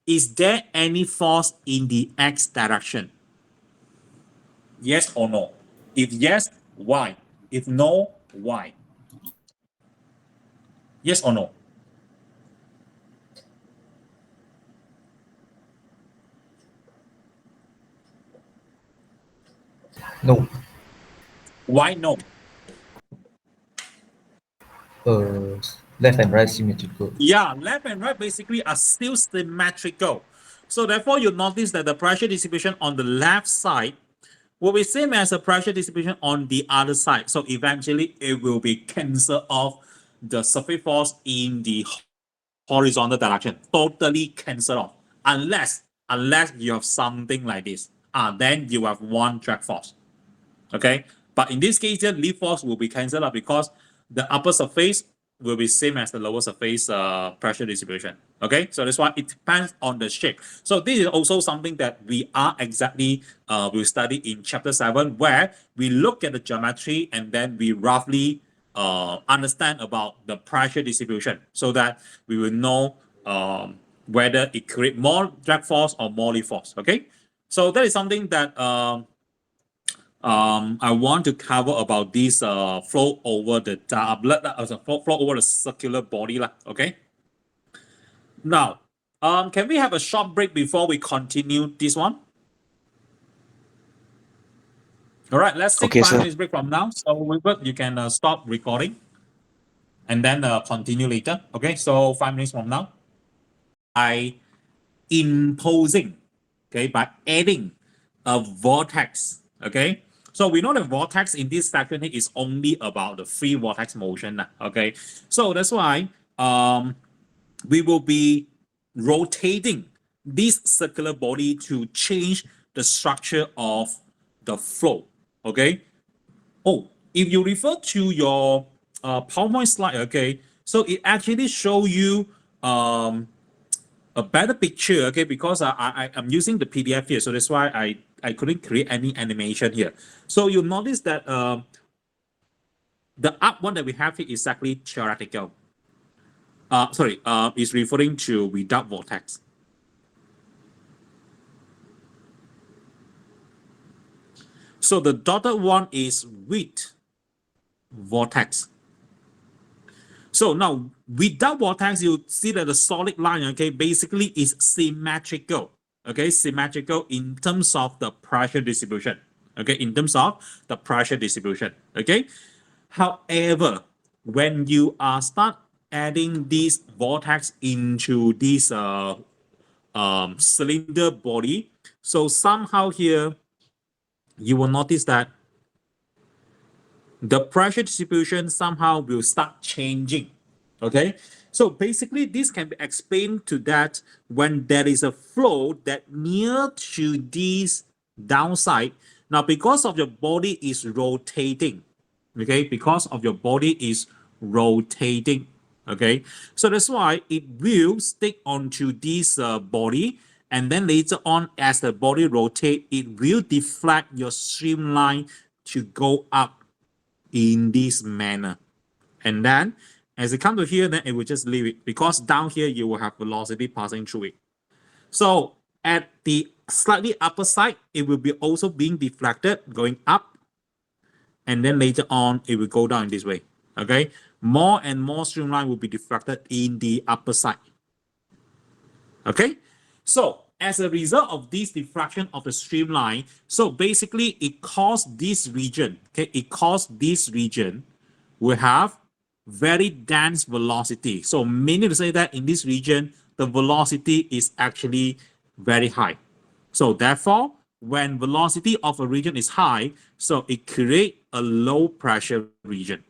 is there any force in the x direction? Yes or no? If yes, why? If no, why? Yes or no? No. Why no? Left and right symmetrical. Yeah, left and right basically are still symmetrical. So therefore, you notice that the pressure distribution on the left side will be same as the pressure distribution on the other side. So eventually, it will be cancel off the surface force in the horizontal direction, totally cancel off, unless you have something like this. Then you have one drag force. Okay, but in this case, the lift force will be cancelled out because the upper surface will be same as the lower surface pressure distribution. Okay, so that's why it depends on the shape. So this is also something that we are exactly will study in chapter 7, where we look at the geometry and then we roughly understand about the pressure distribution, so that we will know whether it create more drag force or more lift force. Okay, so that is something that I want to cover about this flow over the doublet, flow over the circular body, okay? Now, can we have a short break before we continue this one? All right, let's take Okay, 5 sir. minutes break from now. So, Wilbert, you can stop recording and then continue later. Okay, so 5 minutes from now, by imposing, okay, by adding a vortex, okay? So we know the vortex in this section here is only about the free vortex motion, okay? So that's why we will be rotating this circular body to change the structure of the flow, okay? Oh, if you refer to your PowerPoint slide, okay, so it actually show you a better picture, okay, because I'm using the PDF here, so that's why I couldn't create any animation here. So you'll notice that the up one that we have here is exactly theoretical. Is referring to without vortex. So the dotted one is with vortex. So now without vortex, you see that the solid line, okay, basically is symmetrical. Okay, symmetrical in terms of the pressure distribution. Okay, in terms of the pressure distribution. Okay. However, when you start adding this vortex into this cylinder body, so somehow here you will notice that the pressure distribution somehow will start changing. Okay, so basically this can be explained to that when there is a flow that near to this downside. Now, because of your body is rotating, okay, because of your body is rotating, okay, so that's why it will stick onto this body, and then later on, as the body rotate, it will deflect your streamline to go up in this manner. And then as it comes to here, then it will just leave it, because down here you will have velocity passing through it. So at the slightly upper side, it will be also being deflected going up, and then later on it will go down in this way. Okay, more and more streamline will be deflected in the upper side. Okay, so as a result of this deflection of the streamline, so basically it caused this region, okay, it caused this region will have very dense velocity. So meaning to say that in this region, the velocity is actually very high. So therefore, when velocity of a region is high, so it creates a low pressure region.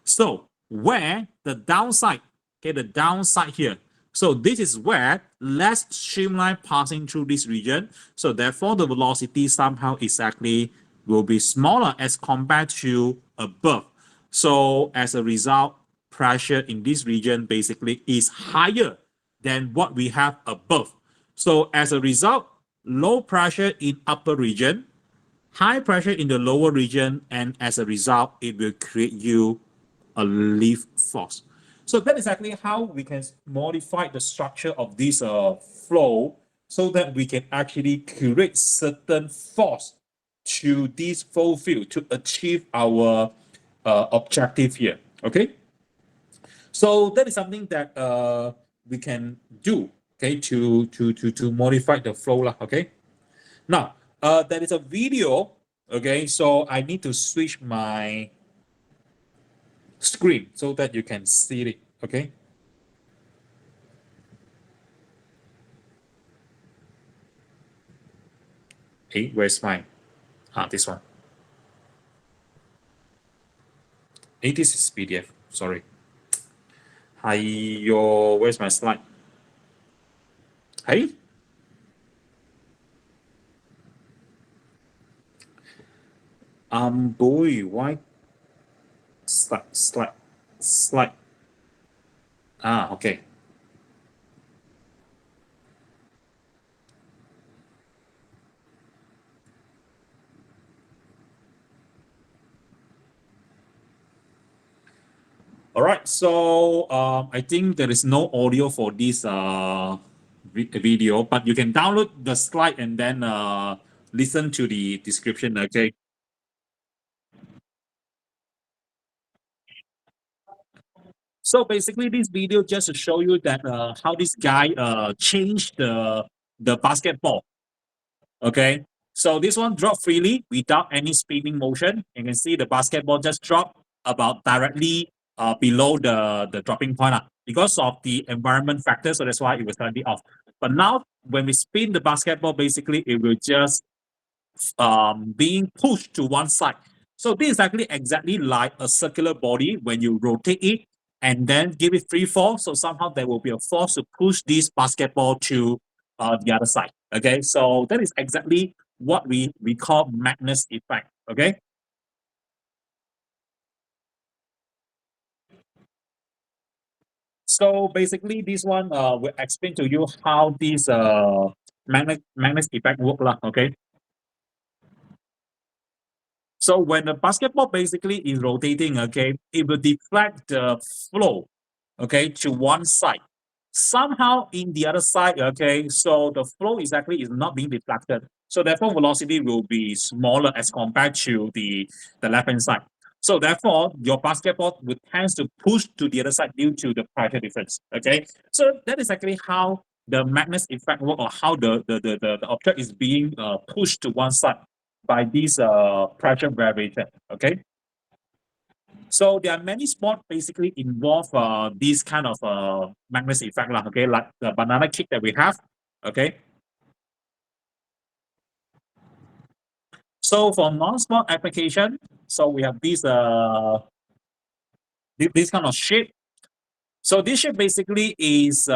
So where the downside, okay, the downside here, so this is where less streamline passing through this region. So therefore, the velocity somehow exactly will be smaller as compared to above. So as a result, pressure in this region basically is higher than what we have above. So as a result, low pressure in upper region, high pressure in the lower region, and as a result, it will create you a lift force. So that is exactly how we can modify the structure of this flow, so that we can actually create certain force to this flow field to achieve our objective here. Okay, so that is something that we can do, okay, to modify the flow, okay. Now there is a video, okay, so I need to switch my screen so that you can see it, okay. Hey, where's my this one? Hey, this is PDF, sorry. Hi, where's my slide? Hey, boy, why slide. Okay. All right, so I think there is no audio for this video, but you can download the slide and then listen to the description, okay? So basically, this video just to show you that how this guy changed the basketball, okay? So this one dropped freely without any spinning motion. You can see the basketball just dropped about directly below the dropping point because of the environment factor. So that's why it was slightly off. But now when we spin the basketball, basically it will just being pushed to one side. So this is actually exactly like a circular body when you rotate it and then give it free fall. So somehow there will be a force to push this basketball to the other side. Okay, so that is exactly what we call Magnus effect. Okay. So basically, this one will explain to you how this Magnus effect work lah. Okay. So when the basketball basically is rotating, okay, it will deflect the flow, okay, to one side. Somehow in the other side, okay, so the flow is not being deflected. So therefore, velocity will be smaller as compared to the left-hand side. So therefore, your basketball would tend to push to the other side due to the pressure difference. Okay, so that is actually how the Magnus effect work, or how the object is being pushed to one side by this pressure variation. Okay. So there are many sports basically involve this kind of Magnus effect, okay, like the banana kick that we have. Okay. So for non-sport application, so we have this this kind of shape. So this shape basically is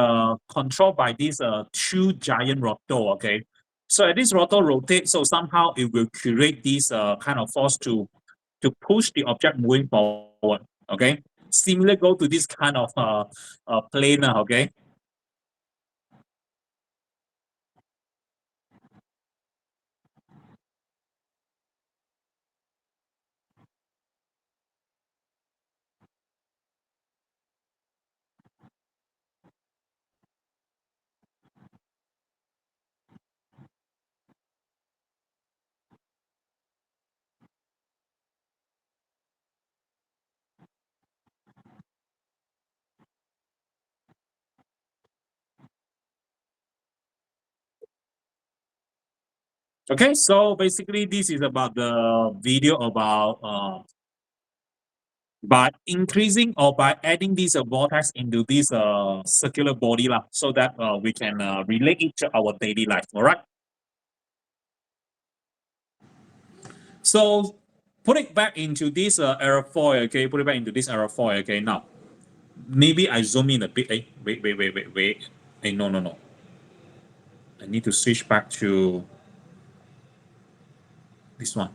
controlled by these two giant rotor. Okay. So as this rotor rotates, so somehow it will create this kind of force to push the object moving forward. Okay. Similar go to this kind of planer. Okay. Okay, so basically this is about the video about by increasing or by adding this vortex into this circular body so that we can relate it to our daily life. All right. So put it back into this aerofoil. Okay, put it back into this aerofoil. Okay, now maybe I zoom in a bit. Wait. Hey, no. I need to switch back to this one.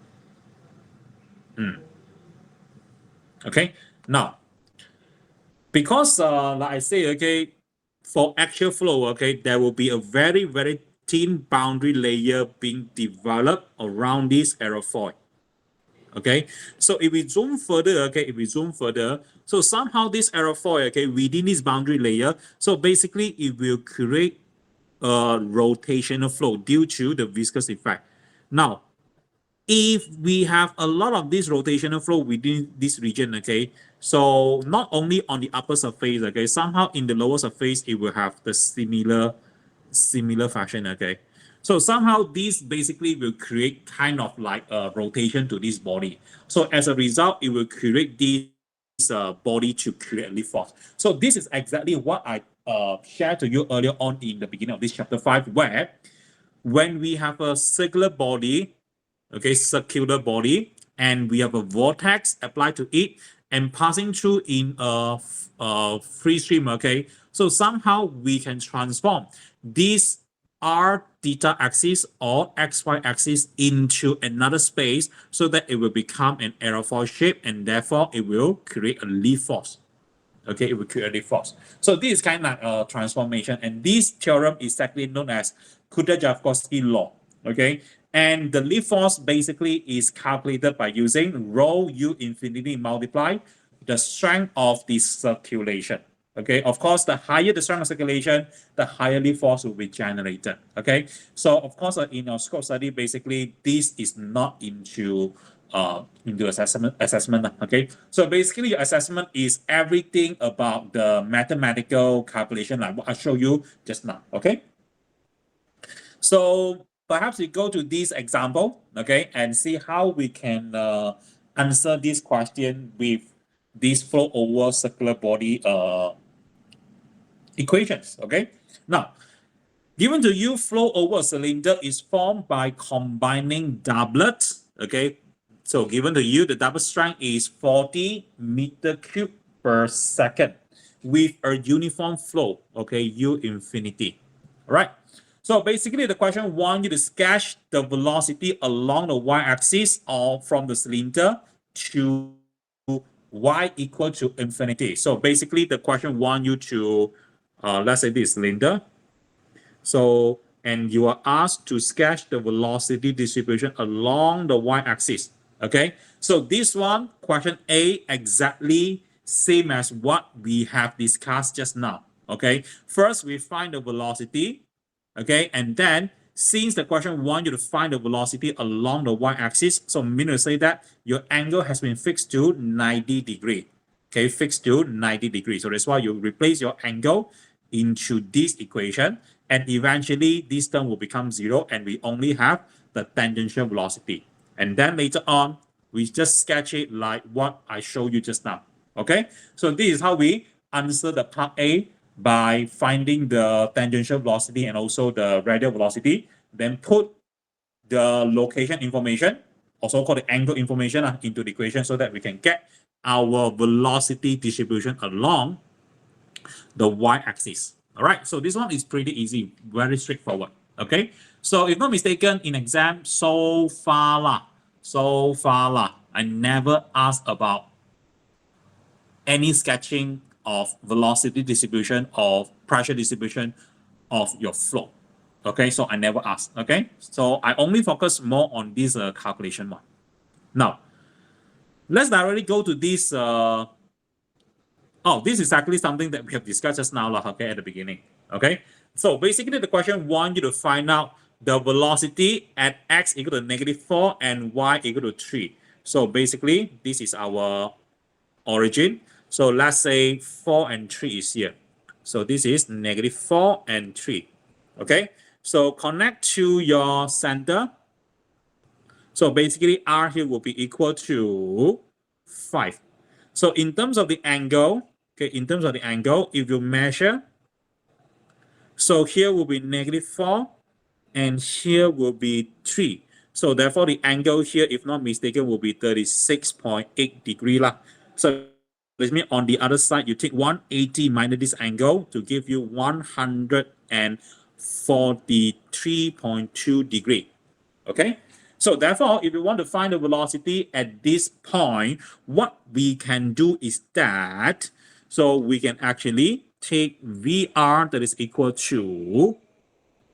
Okay, now because like I say, okay, for actual flow, okay, there will be a very thin boundary layer being developed around this aerofoil. Okay, so if we zoom further, so somehow this aerofoil, okay, within this boundary layer, so basically it will create a rotational flow due to the viscous effect. Now, if we have a lot of this rotational flow within this region, okay, so not only on the upper surface, okay, somehow in the lower surface, it will have the similar fashion, okay. So somehow this basically will create kind of like a rotation to this body. So as a result, it will create this body to create lift force. So this is exactly what I shared to you earlier on in the beginning of this chapter 5, where when we have a circular body, okay, circular body, and we have a vortex applied to it and passing through in a free stream, okay, so somehow we can transform this r theta axis or xy axis into another space so that it will become an aerofoil shape, and therefore it will create a lift force. Okay, it will create a lift force. So this is kind of like a transformation, and this theorem is actually known as Kutajev-Koski law. Okay, and the lift force basically is calculated by using rho u infinity multiply the strength of the circulation. Okay, of course, the higher the strength of circulation, the higher lift force will be generated. Okay, so of course, in our scope study, basically this is not into assessment. Okay, so basically your assessment is everything about the mathematical calculation, like what I showed you just now. Okay, so perhaps we go to this example, okay, and see how we can answer this question with this flow over circular body equations. Okay, now given to you, flow over a cylinder is formed by combining doublets. Okay, so given to you, the double strength is 40 meter cube per second with a uniform flow. Okay, U infinity. All right. So basically, the question wants you to sketch the velocity along the y-axis or from the cylinder to y equal to infinity. So basically, the question wants you to, let's say this cylinder. So, and you are asked to sketch the velocity distribution along the y-axis. Okay, so this one, question A, exactly same as what we have discussed just now. Okay, first we find the velocity. Okay, and then since the question wants you to find the velocity along the y-axis, so meaning to say that your angle has been fixed to 90 degrees. Okay, fixed to 90 degrees. So that's why you replace your angle into this equation, and eventually this term will become 0, and we only have the tangential velocity. And then later on, we just sketch it like what I showed you just now. Okay, so this is how we answer the part A by finding the tangential velocity and also the radial velocity, then put the location information, also called the angle information, into the equation so that we can get our velocity distribution along the y-axis. All right, so this one is pretty easy, very straightforward. Okay, so if not mistaken, in exam so far, I never asked about any sketching of velocity distribution or pressure distribution of your flow. Okay, so I never asked. Okay, so I only focus more on this calculation one. Now, let's directly go to this. This is actually something that we have discussed just now, okay, at the beginning. Okay, so basically the question wants you to find out the velocity at x equal to -4 and y equal to 3. So basically, this is our origin. So let's say 4 and 3 is here. So this is -4 and 3. Okay, so connect to your center. So basically, R here will be equal to 5. So in terms of the angle, okay, in terms of the angle, if you measure, so here will be -4 and here will be 3. So therefore, the angle here, if not mistaken, will be 36.8 degrees. So this means on the other side, you take 180 minus this angle to give you 143.2 degrees. Okay. So therefore, if you want to find the velocity at this point, what we can do is that, so we can actually take VR that is equal to,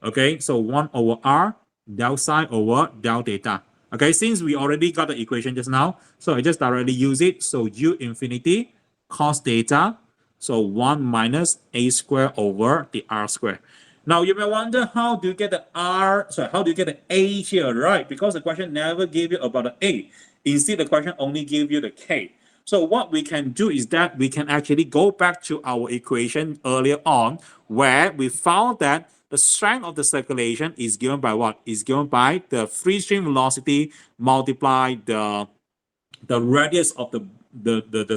okay, so 1 over R del psi over del theta. Okay, since we already got the equation just now, so I just directly use it. So U infinity cos theta, so 1 minus A square over the R square. Now you may wonder, how do you get the R, sorry, how do you get the A here, right? Because the question never gave you about the A. Instead, the question only gave you the K. So what we can do is that we can actually go back to our equation earlier on, where we found that the strength of the circulation is given by what? Is given by the free stream velocity multiplied the radius of the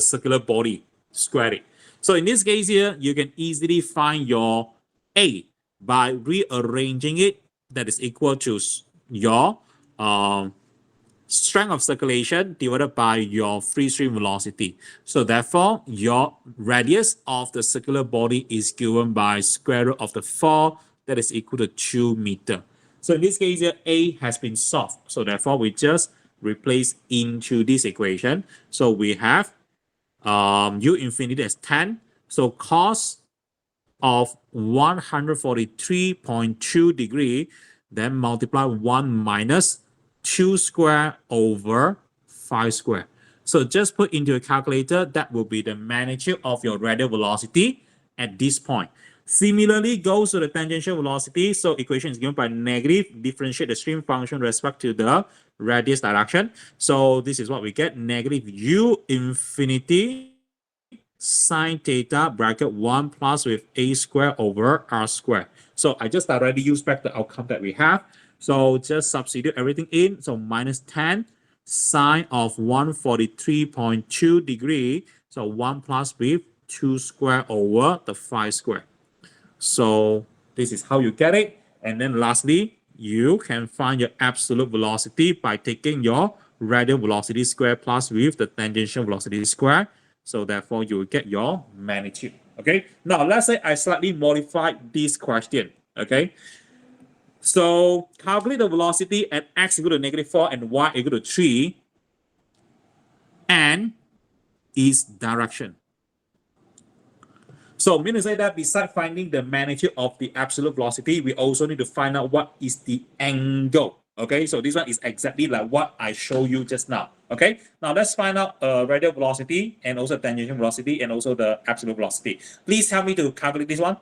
circular body, square it. So in this case here, you can easily find your A by rearranging it, that is equal to your strength of circulation divided by your free stream velocity. So therefore, your radius of the circular body is given by square root of the 4, that is equal to 2 meters. So in this case here, A has been solved. So therefore, we just replace into this equation. So we have u infinity as 10. So cos of 143.2 degree, then multiply 1 minus 2 square over 5 square. So just put into a calculator, that will be the magnitude of your radial velocity at this point. Similarly, goes to the tangential velocity. So equation is given by negative, differentiate the stream function respect to the radius direction. So this is what we get, negative u infinity sine theta bracket 1 plus with a square over r square. So I just already use back the outcome that we have. So just substitute everything in. So minus 10 sine of 143.2 degree. So 1 plus with 2 square over the 5 square. So this is how you get it. And then lastly, you can find your absolute velocity by taking your radial velocity square plus with the tangential velocity square. So therefore, you will get your magnitude. Okay. Now, let's say I slightly modified this question. Okay. So calculate the velocity at x equal to -4 and y equal to 3 and its direction. So meaning to say that besides finding the magnitude of the absolute velocity, we also need to find out what is the angle. Okay, so this one is exactly like what I showed you just now. Okay, now let's find out radial velocity and also tangential velocity and also the absolute velocity. Please help me to calculate this one.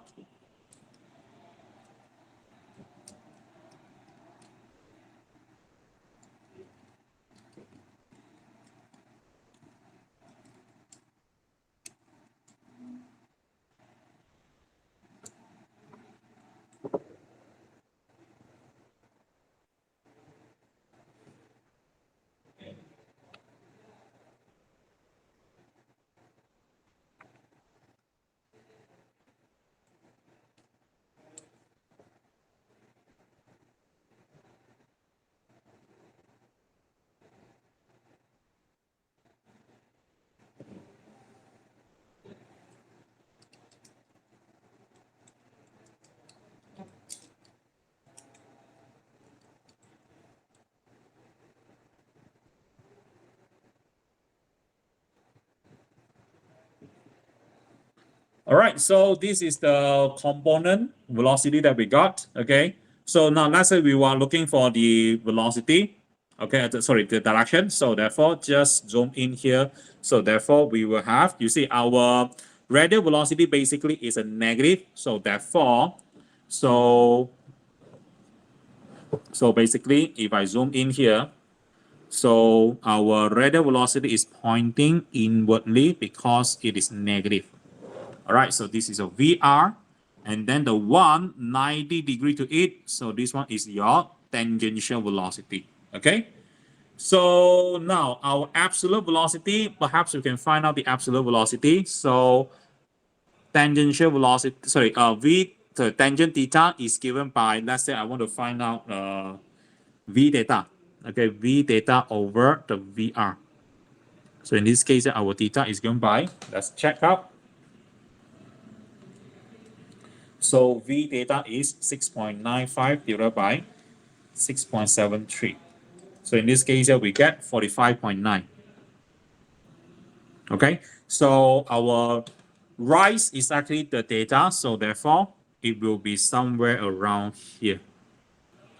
All right, so this is the component velocity that we got, okay? So now let's say we were looking for the velocity, okay, sorry, the direction. So therefore, just zoom in here. So therefore, we will have, you see our radial velocity basically is a negative. So therefore, so basically, if I zoom in here, so our radial velocity is pointing inwardly because it is negative. All right, so this is a VR, and then the one 90 degree to it. So this one is your tangential velocity. Okay. So now our absolute velocity, perhaps we can find out the absolute velocity. So tangential velocity, sorry, the tangent theta is given by, let's say I want to find out v theta. Okay, v theta over the VR. So in this case, our theta is given by, let's check out. So V theta is 6.95 divided by 6.73. So in this case, we get 45.9. Okay, so our rise is actually the theta, so therefore it will be somewhere around here.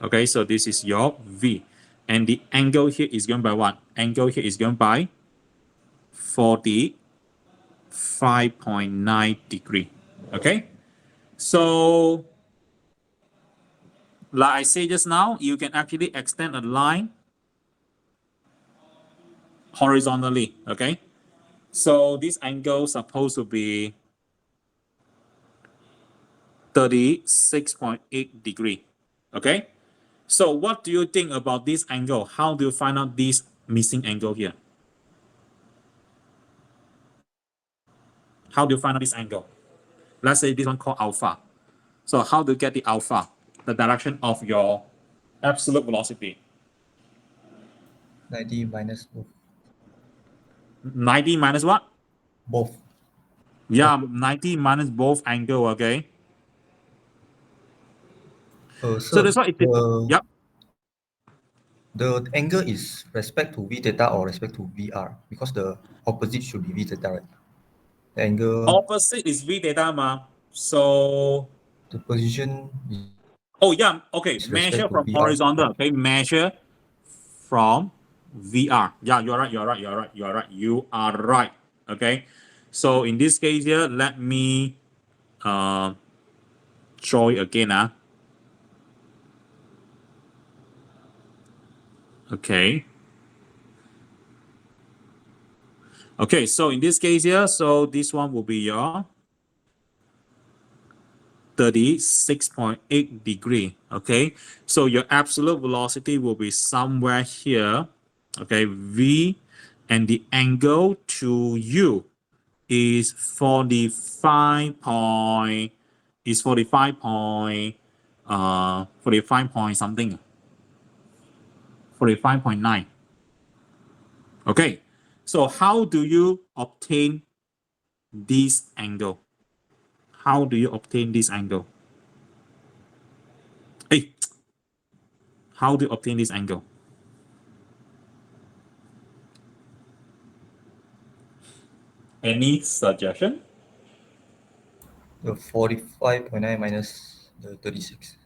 Okay, so this is your V. And the angle here is given by what? Angle here is given by 45.9 degree. Okay. So, like I said just now, you can actually extend a line horizontally, okay? So this angle is supposed to be 36.8 degree, okay? So what do you think about this angle? How do you find out this missing angle here? How do you find out this angle? Let's say this one called alpha. So how do you get the alpha, the direction of your absolute velocity? 90 minus both. 90 minus what? Both. Yeah, 90 minus both angle, okay? So that's why it, yep. The angle is respect to v theta or respect to VR because the opposite should be v theta, right? The angle, Opposite is v theta ma. So, the position oh yeah, okay. is Measure respect to from VR. horizontal. Okay, measure from VR. Yeah, you're right. You're right. You're right. You're right. You are right. Okay. So in this case here, let me draw it again. Okay. Okay, so in this case here, so this one will be your 36.8 degree. Okay, so your absolute velocity will be somewhere here. Okay, V, and the angle to U is 45 point, 45 point something, 45.9. Okay, so how do you obtain this angle? How do you obtain this angle? Hey, how do you obtain this angle? Any suggestion? The 45.9 minus the 36.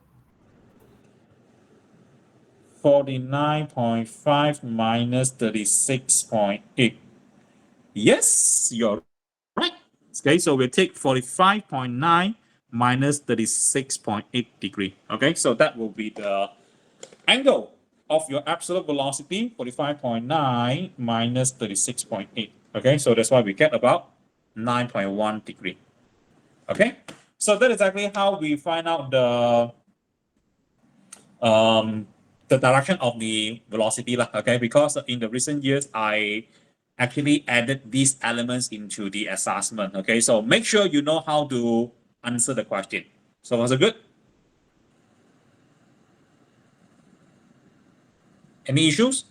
49.5 minus 36.8. Yes, you're right. Okay, so we'll take 45.9 minus 36.8 degree. Okay, so that will be the angle of your absolute velocity, 45.9 minus 36.8. Okay, so that's why we get about 9.1 degree. Okay, so that is exactly how we find out the direction of the velocity lah. Okay, because in the recent years I actually added these elements into the assessment. Okay, so make sure you know how to answer the question. So was it good? Any issues?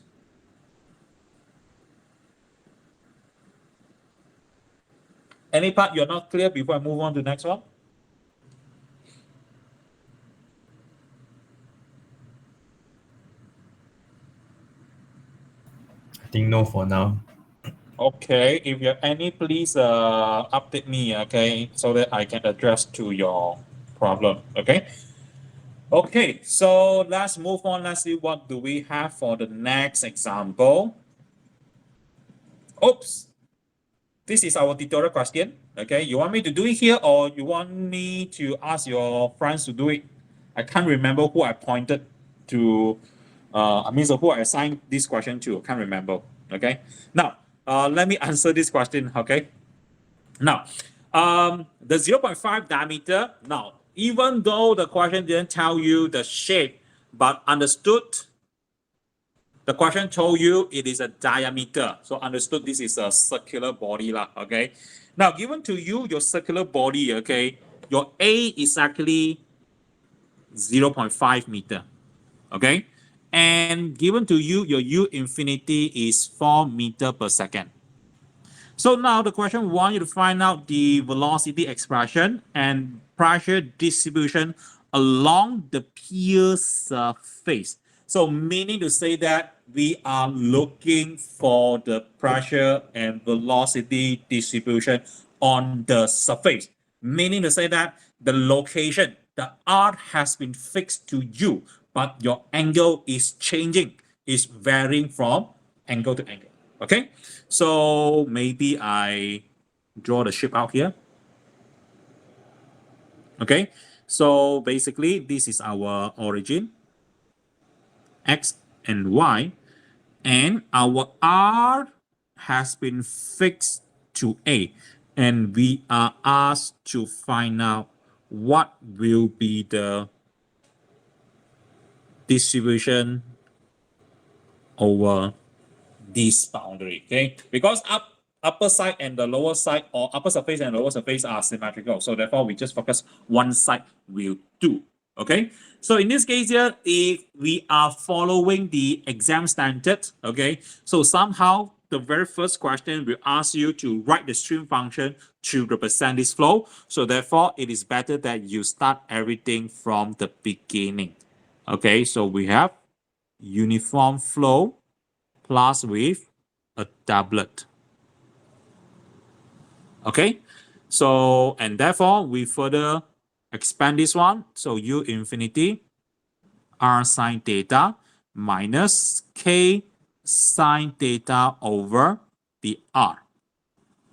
Any part you're not clear before I move on to the next one? I think no for now. Okay, if you have any, please update me, okay, so that I can address to your problem, okay? Okay, so let's move on. Let's see what do we have for the next example. Oops, this is our tutorial question, okay? You want me to do it here or you want me to ask your friends to do it? I can't remember who I pointed to, so who I assigned this question to, I can't remember, okay? Now, let me answer this question, okay? Now, the 0.5 diameter, now, even though the question didn't tell you the shape, but understood, the question told you it is a diameter. So understood this is a circular body, okay? Now, given to you your circular body, okay, your A is actually 0.5 meter, okay? And given to you, your U infinity is 4 meter per second. So now the question wants you to find out the velocity expression and pressure distribution along the pier surface. So meaning to say that we are looking for the pressure and velocity distribution on the surface. Meaning to say that the location, the R has been fixed to you, but your angle is changing, is varying from angle to angle. Okay, so maybe I draw the shape out here. Okay, so basically this is our origin, X and Y, and our R has been fixed to A, and we are asked to find out what will be the distribution over this boundary, okay? Because upper side and the lower side, or upper surface and lower surface are symmetrical. So therefore, we just focus one side will do, okay? So in this case here, if we are following the exam standard, okay? So somehow, the very first question will ask you to write the stream function to represent this flow. So therefore, it is better that you start everything from the beginning. Okay, so we have uniform flow plus with a doublet. Okay, so and therefore we further expand this one. So u infinity r sine theta minus k sine theta over the r.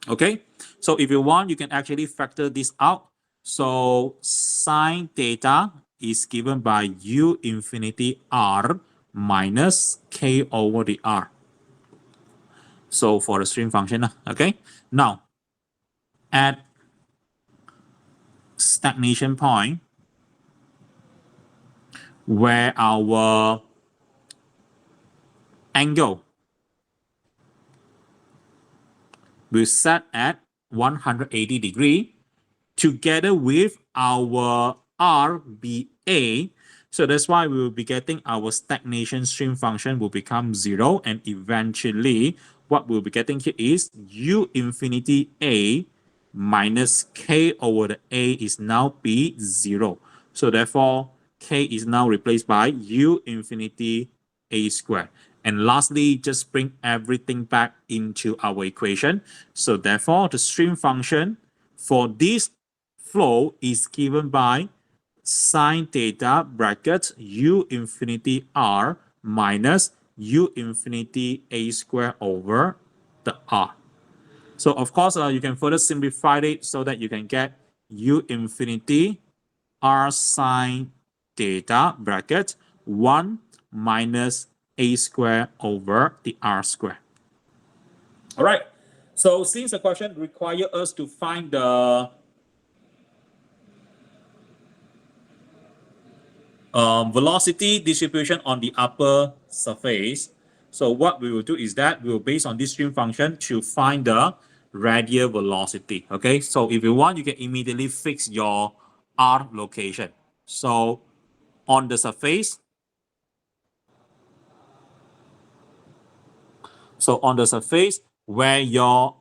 Okay, so if you want, you can actually factor this out. So sine theta is given by u infinity r minus k over the r. So for the stream function, okay. Now, at stagnation point, where our angle will set at 180 degree, together with our RBA. So that's why we will be getting our stagnation stream function will become 0, and eventually what we'll be getting here is u infinity A minus k over the A is now be 0. So therefore k is now replaced by u infinity A squared. And lastly, just bring everything back into our equation. So therefore the stream function for this flow is given by sine theta bracket u infinity r minus u infinity A squared over the r. So of course, you can further simplify it so that you can get u infinity r sine theta bracket 1 minus A squared over the r squared. All right. So since the question requires us to find the velocity distribution on the upper surface, so what we will do is that we will base on this stream function to find the radial velocity. Okay, so if you want, you can immediately fix your r location. So on the surface, where your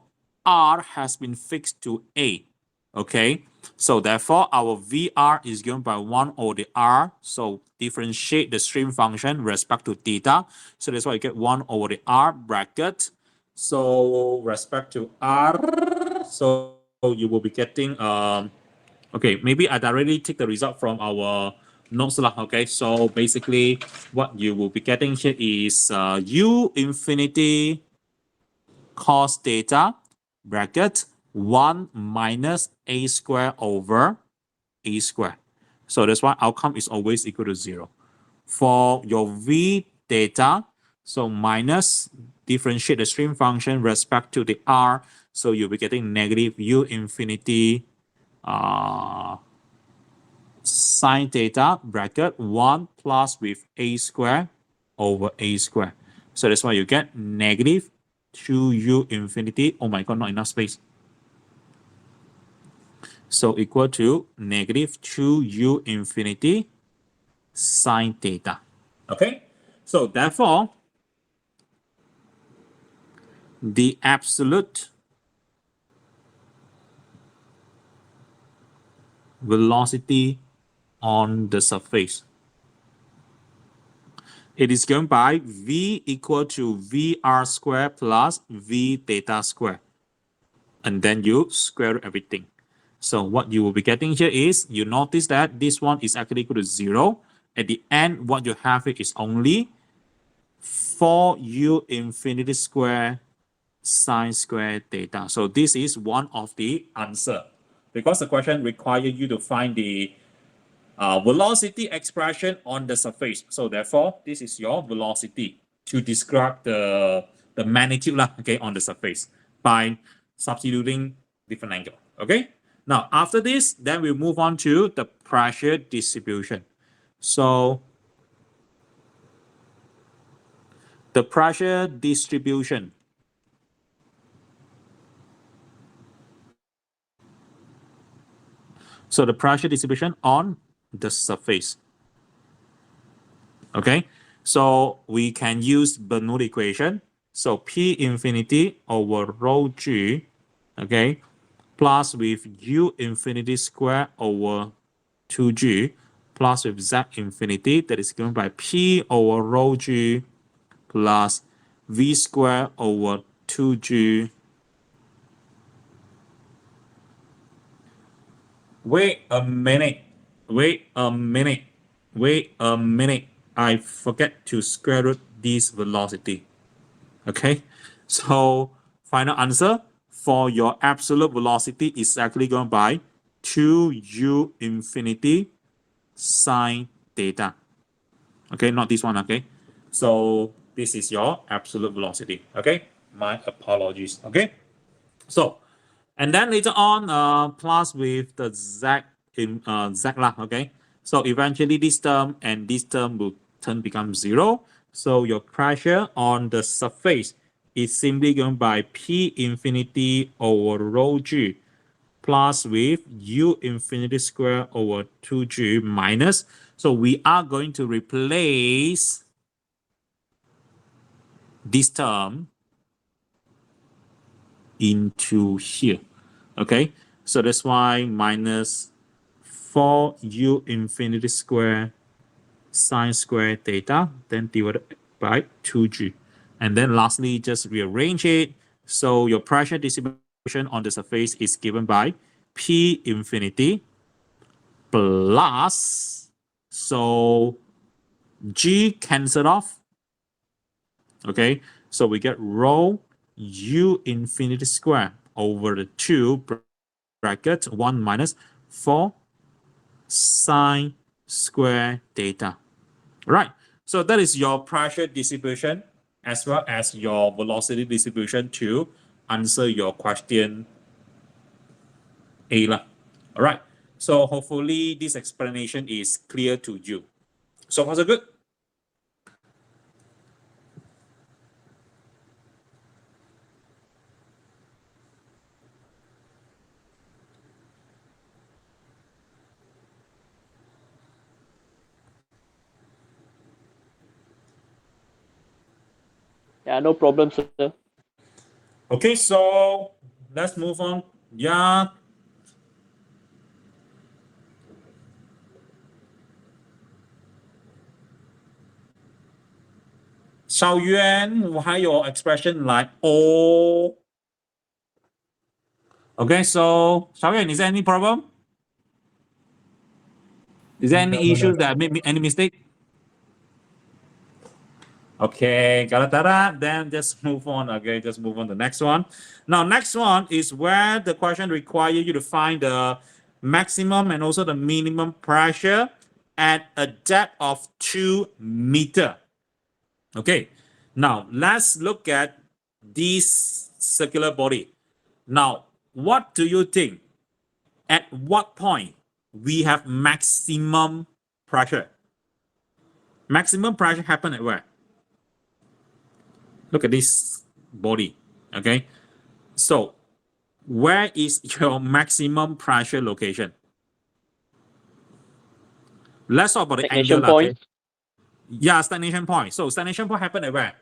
r has been fixed to A, okay, so therefore our VR is given by 1 over the r. So differentiate the stream function respect to theta. So that's why you get 1 over the r bracket. So respect to r, so you will be getting okay, maybe I directly take the result from our notes lah. Okay, so basically what you will be getting here is u infinity cos theta bracket 1 minus A squared over A squared. So that's why outcome is always equal to 0. For your V theta, so minus differentiate the stream function respect to the R. So you'll be getting negative u infinity sine theta bracket 1 plus with A squared over A squared. So that's why you get negative 2u infinity. Oh my God, not enough space. So equal to negative 2u infinity sine theta. Okay, so therefore the absolute velocity on the surface, it is given by v equal to vr squared plus v theta squared, and then you square everything. So what you will be getting here is, you notice that this one is actually equal to 0. At the end, what you have is only 4u infinity square sine square theta. So this is one of the answer, because the question requires you to find the velocity expression on the surface. So therefore, this is your velocity to describe the magnitude okay, on the surface by substituting different angle. Okay. Now after this, then we move on to the pressure distribution. So the pressure distribution. So the pressure distribution on the surface. Okay, so we can use Bernoulli equation. So P infinity over rho G, okay, plus with U infinity square over 2G plus with z infinity that is given by p over rho g plus v squared over 2g. Wait a minute. I forget to square root this velocity. Okay, so final answer for your absolute velocity is actually going by 2u infinity sine theta. Okay, not this one. Okay, so this is your absolute velocity. Okay, my apologies. Okay, so and then later on plus with the z in z lah. Okay, so eventually this term and this term will become 0. So your pressure on the surface is simply given by P infinity over rho g plus with U infinity square over 2g minus. So we are going to replace this term into here. Okay, so that's why minus 4u infinity square sine square theta, then divided by 2g. And then lastly, just rearrange it. So your pressure distribution on the surface is given by P infinity plus, so G cancelled off. Okay, so we get rho U infinity square over the 2 bracket 1 minus 4 sine square theta. Right, so that is your pressure distribution as well as your velocity distribution to answer your question A. All right, so hopefully this explanation is clear to you. So far so good? Yeah, no problem, sir. Okay, so let's move on. Yeah. Xiao Yuan, 还有 expression like O. Okay, so Xiao Yuan, is there any problem? Is there any issues that made me any mistake? Okay, Galatara, then just move on. Okay, just move on to the next one. Now, next one is where the question requires you to find the maximum and also the minimum pressure at a depth of 2 meters. Okay, now let's look at this circular body. Now, what do you think? At what point we have maximum pressure? Maximum pressure happen at where? Look at this body, okay? So where is your maximum pressure location? Let's talk about the Stagnation angle. point. Okay? Yeah, stagnation point. So stagnation point happen at where?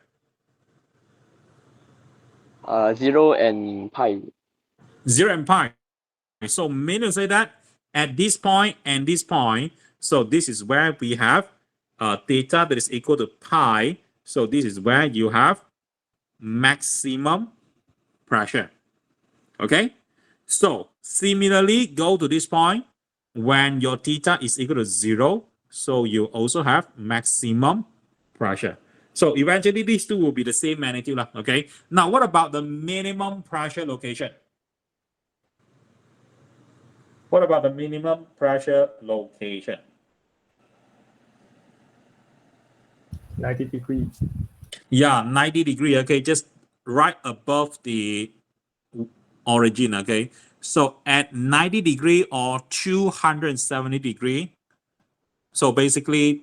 0 and pi. 0 and pi. So meaning to say that at this point and this point, so this is where we have theta that is equal to pi. So this is where you have maximum pressure. Okay, so similarly go to this point when your theta is equal to 0, so you also have maximum pressure. So eventually these two will be the same magnitude. Okay, now what about the minimum pressure location? What about the minimum pressure location? 90 degrees. Yeah, 90 degree. Okay, just right above the origin. Okay, so at 90 degree or 270 degree, so basically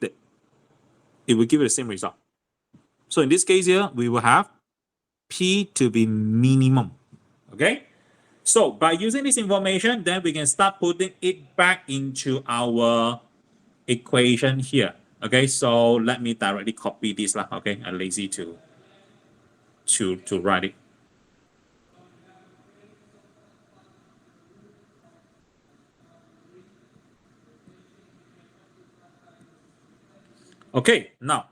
it will give you the same result. So in this case here, we will have P to be minimum. Okay, so by using this information, then we can start putting it back into our equation here. Okay, so let me directly copy this lah. Okay, I'm lazy to write it. Okay, now,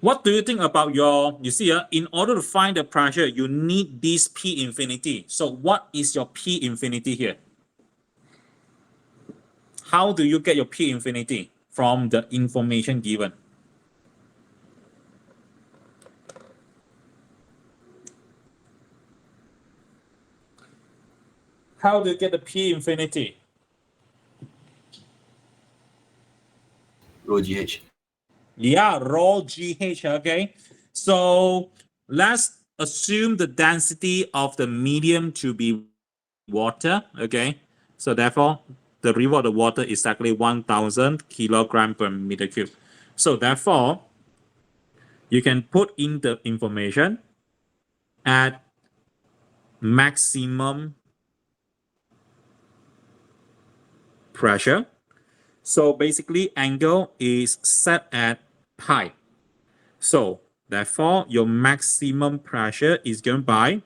what do you think about you see, in order to find the pressure, you need this P infinity. So what is your P infinity here? How do you get your P infinity from the information given? How do you get the P infinity? Rho GH. Yeah, rho GH, okay? So let's assume the density of the medium to be water, okay? So therefore, the river of the water is exactly 1,000 kilogram per meter cube. So therefore, you can put in the information at maximum pressure. So basically, angle is set at pi. So therefore, your maximum pressure is given by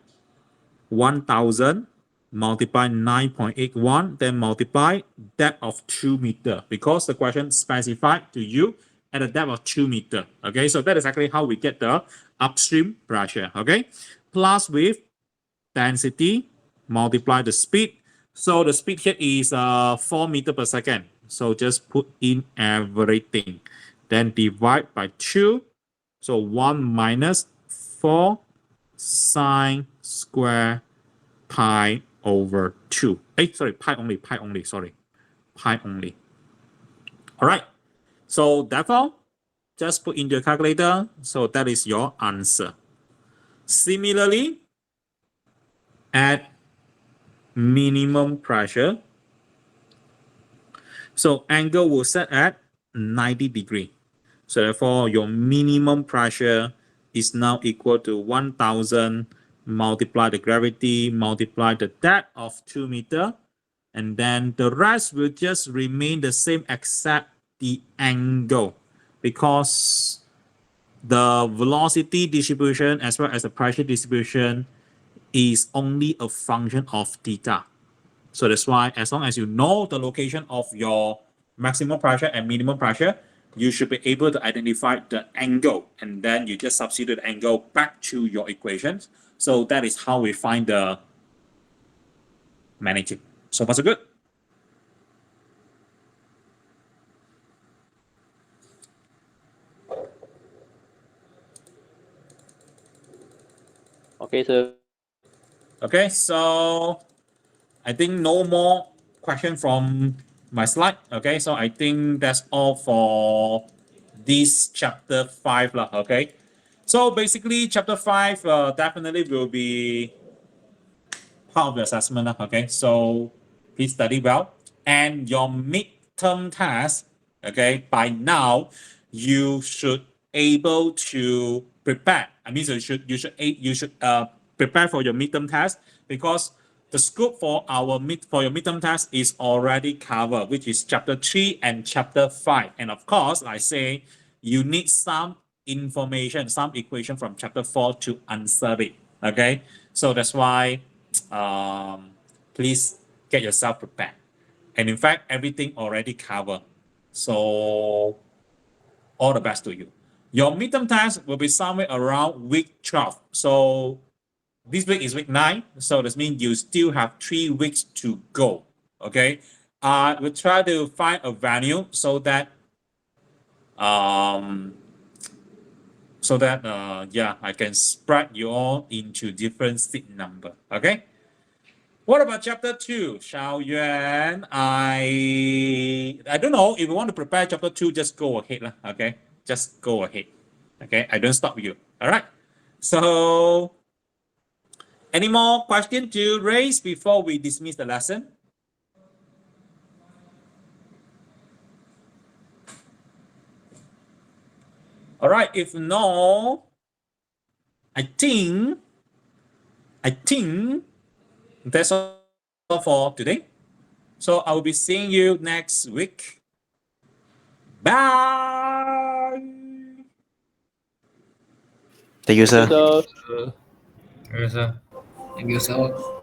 1,000 multiply 9.81, then multiply depth of 2 meter, because the question specified to you at a depth of 2 meter. Okay, so that is actually how we get the upstream pressure. Okay, plus with density multiply the speed. So the speed here is 4 meter per second. So just put in everything, then divide by 2. So 1 minus 4 sine square pi over 2. Sorry, pi only, sorry. Pi only. All right. So therefore, just put into your calculator. So that is your answer. Similarly, at minimum pressure, so angle will set at 90 degree. So therefore, your minimum pressure is now equal to 1,000 multiply the gravity, multiply the depth of 2 meter, and then the rest will just remain the same except the angle, because the velocity distribution as well as the pressure distribution is only a function of theta. So that's why as long as you know the location of your maximum pressure and minimum pressure, you should be able to identify the angle, and then you just substitute the angle back to your equations. So that is how we find the magnitude. So far so good. Okay, sir. Okay, so I think no more question from my slide. Okay, so I think that's all for this chapter 5 lah. Okay, so basically chapter 5 definitely will be part of the assessment lah. Okay, so please study well, and your midterm test, okay, by now you should able to prepare. I mean, so you should prepare for your midterm test, because the scope for your midterm test is already covered, which is chapter 3 and chapter 5. And of course, I say you need some information, some equation from chapter 4 to answer it. Okay, so that's why please get yourself prepared. And in fact, everything already covered. So all the best to you. Your midterm test will be somewhere around week 12. So this week is week 9. So that means you still have 3 weeks to go. Okay. We'll try to find a value so that yeah, I can spread you all into different seat number. Okay. What about chapter 2? Xiao Yuan, I don't know. If you want to prepare chapter 2, just go ahead. Okay. Just go ahead. Okay. I don't stop you. All right. So, any more questions to raise before we dismiss the lesson? All right. If no, I think that's all for today. So I will be seeing you next week. Bye. Thank you, sir. So, Yes, sir. Thank you, sir.